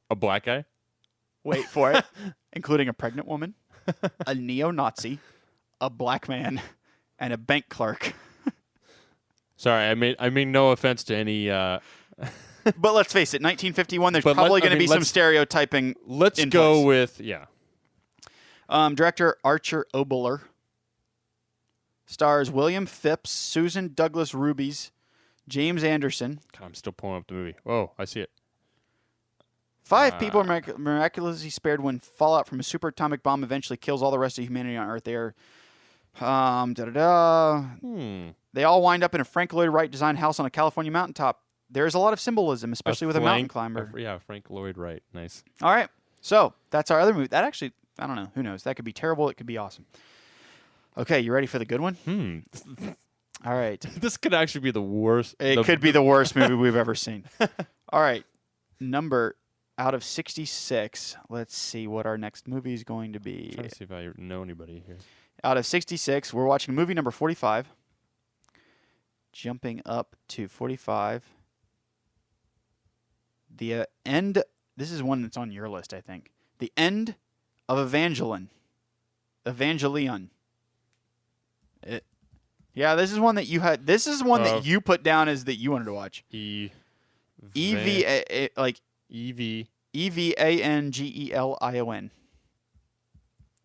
a black guy. Wait for it. Including a pregnant woman, a neo-Nazi, a black man, and a bank clerk. Sorry, I mean no offense to any. But let's face it, 1951. There's probably going to be some stereotyping. Let's go with Director Archer Obler. Stars William Phipps, Susan Douglas Rubies, James Anderson. God, I'm still pulling up the movie. Oh, I see it. 5 people are miraculously spared when fallout from a superatomic bomb eventually kills all the rest of humanity on Earth. They are, They all wind up in a Frank Lloyd Wright designed house on a California mountaintop. There is a lot of symbolism, especially with a mountain climber. Frank Lloyd Wright. Nice. All right, so that's our other movie. That actually, I don't know. Who knows? That could be terrible. It could be awesome. Okay, you ready for the good one? All right. This could actually be the worst. It could be the worst movie we've ever seen. All right, number out of 66. Let's see what our next movie is going to be. I'm trying to see if I know anybody here. Out of 66, we're watching movie number 45. Jumping up to 45. The end. This is one that's on your list, I think. The End of Evangelion. Yeah, this is one that you had. This is one that you put down as that you wanted to watch. Evangelion.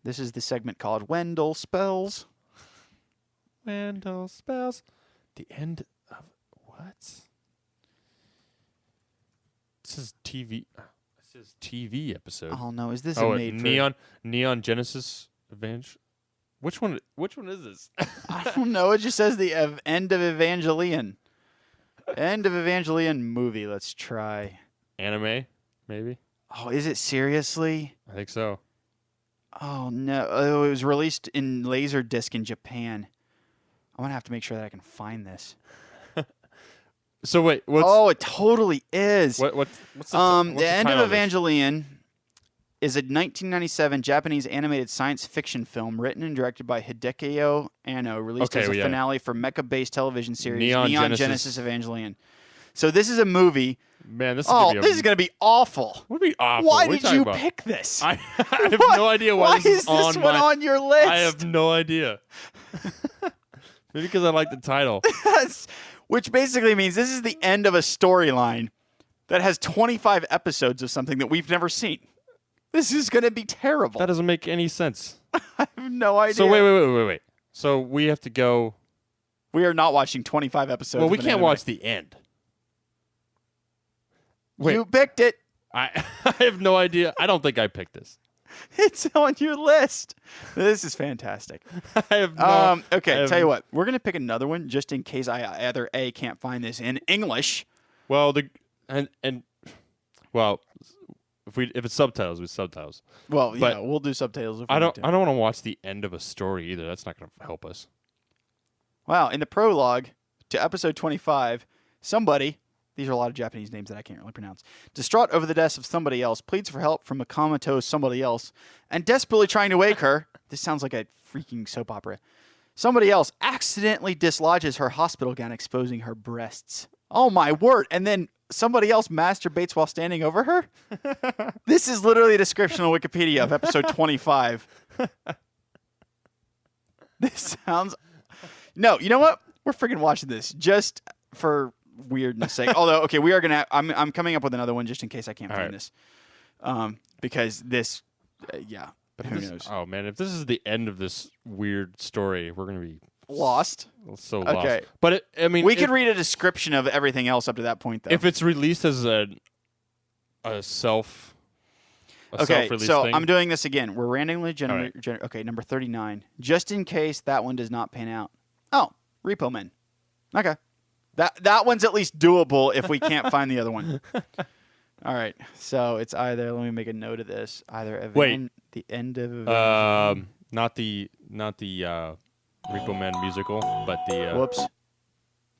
This is the segment called Wendell Spells. Wendell Spells. The end of what? This is TV. This is TV episode. Oh no, is this a made for Neon Genesis Avenge? Which one is this? I don't know. It just says the End of Evangelion. End of Evangelion movie. Let's try. Anime, maybe. Oh, is it seriously? I think so. Oh no! Oh, it was released in Laserdisc in Japan. I'm gonna have to make sure that I can find this. So wait, oh, it totally is. What's the End of Evangelion is a 1997 Japanese animated science fiction film written and directed by Hideki Anno, released as a finale for mecha-based television series Neon Genesis Evangelion. So this is a movie. Man, this is going to be awful. Would be awful. Why did you pick this? I have no idea why is this one on your list? I have no idea. Maybe because I like the title. Which basically means this is the end of a storyline that has 25 episodes of something that we've never seen. This is going to be terrible. That doesn't make any sense. I have no idea. So wait. So we have to go. We are not watching 25 episodes. Well, we can't watch the end. Wait. You picked it. I have no idea. I don't think I picked this. It's on your list. This is fantastic. I have no. Okay, tell you what. We're going to pick another one just in case I either A, can't find this in English. Well, if it's subtitles, it's subtitles. Well, yeah, we'll do subtitles. I don't want to watch the end of a story either. That's not going to help us. Wow, in the prologue to episode 25, somebody, these are a lot of Japanese names that I can't really pronounce, distraught over the death of somebody else, pleads for help from a comatose somebody else, and desperately trying to wake her, this sounds like a freaking soap opera, somebody else accidentally dislodges her hospital gown, exposing her breasts. Oh my word, and then somebody else masturbates while standing over her? This is literally a description on Wikipedia of episode 25. This sounds... No, you know what? We're freaking watching this just for weirdness sake. Although, okay, we are going to... I'm coming up with another one just in case I can't find this. Because this... yeah, but who knows? Oh, man, if this is the end of this weird story, we're going to be... Lost. So lost. Okay. But, we could read a description of everything else up to that point, though. If it's released as a self-release so thing. I'm doing this again. We're randomly generating. Okay, number 39. Just in case that one does not pan out. Oh, Repo Men. Okay. That one's at least doable if we can't find the other one. All right. So it's either, let me make a note of this, either the end of not the Repo Man musical, but the whoops.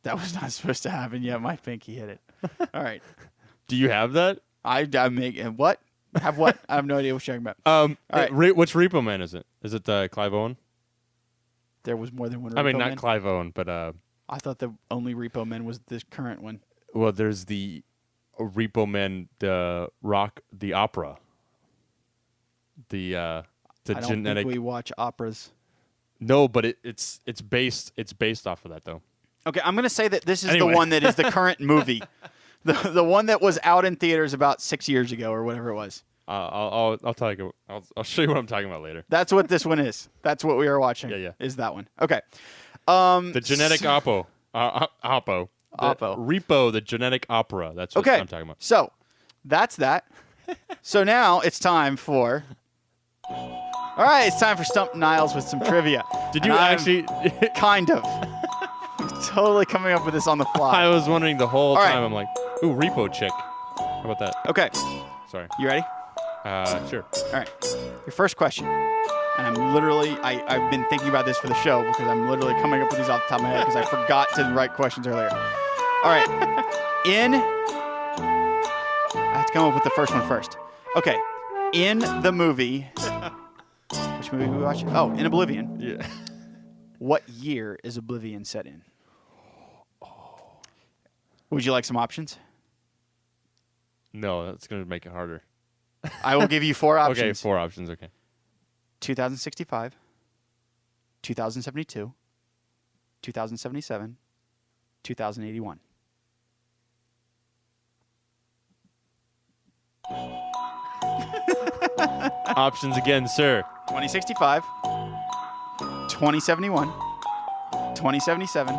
That was not supposed to happen yet. My pinky hit it. All right. Do you have that? I make what? Have what? I have no idea what you're talking about. All right. Which Repo Man is it? Is it Clive Owen? There was more than one Repo I mean, not Man? Clive Owen, but... I thought the only Repo Man was this current one. Well, there's the Repo Man, the opera. The I don't genetic... think we watch operas. No, but it's based off of that, though. Okay, I'm going to say that this is the one that is the current movie. The one that was out in theaters about 6 years ago or whatever it was. I'll tell you. I'll show you what I'm talking about later. That's what this one is. That's what we are watching. Yeah. Is that one? Okay. The genetic Oppo. Oppo. Repo, the genetic opera. That's what I'm talking about. So that's that. So now it's time for. All right, it's time for Stump Niles with some trivia. Did you actually? Kind of. Totally coming up with this on the fly. I was wondering the whole All time. right. I'm like, ooh, Repo Chick. How about that? Okay. Sorry. You ready? Sure. All right. Your first question. And I'm literally, I've been thinking about this for the show because I'm literally coming up with these off the top of my head because I forgot to write questions earlier. All right. I have to come up with the first one first. Okay. In the movie, which movie we watch? Oh, in Oblivion. Yeah. What year is Oblivion set in? Would you like some options? No, that's going to make it harder. I will give you 4 options. Okay, 4 options, okay. 2065, 2072, 2077, 2081. Options again, sir. 2065, 2071, 2077,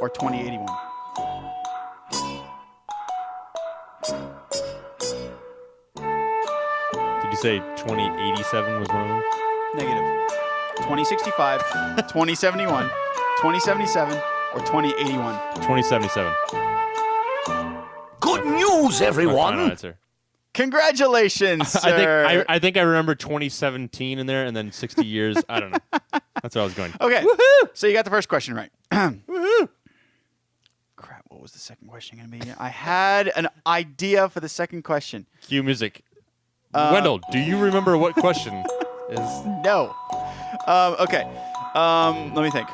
or 2081. Did you say 2087 was one of them? Negative. 2065, 2071, 2077, or 2081. 2077. Good news, everyone! Final answer. Congratulations, sir. I think I remember 2017 in there, and then 60 years. I don't know. That's where I was going. Okay. Woohoo! So you got the first question right. Woohoo! Crap, what was the second question going to be? I had an idea for the second question. Cue music. Wendell, do you remember what question is? No. Okay. Let me think.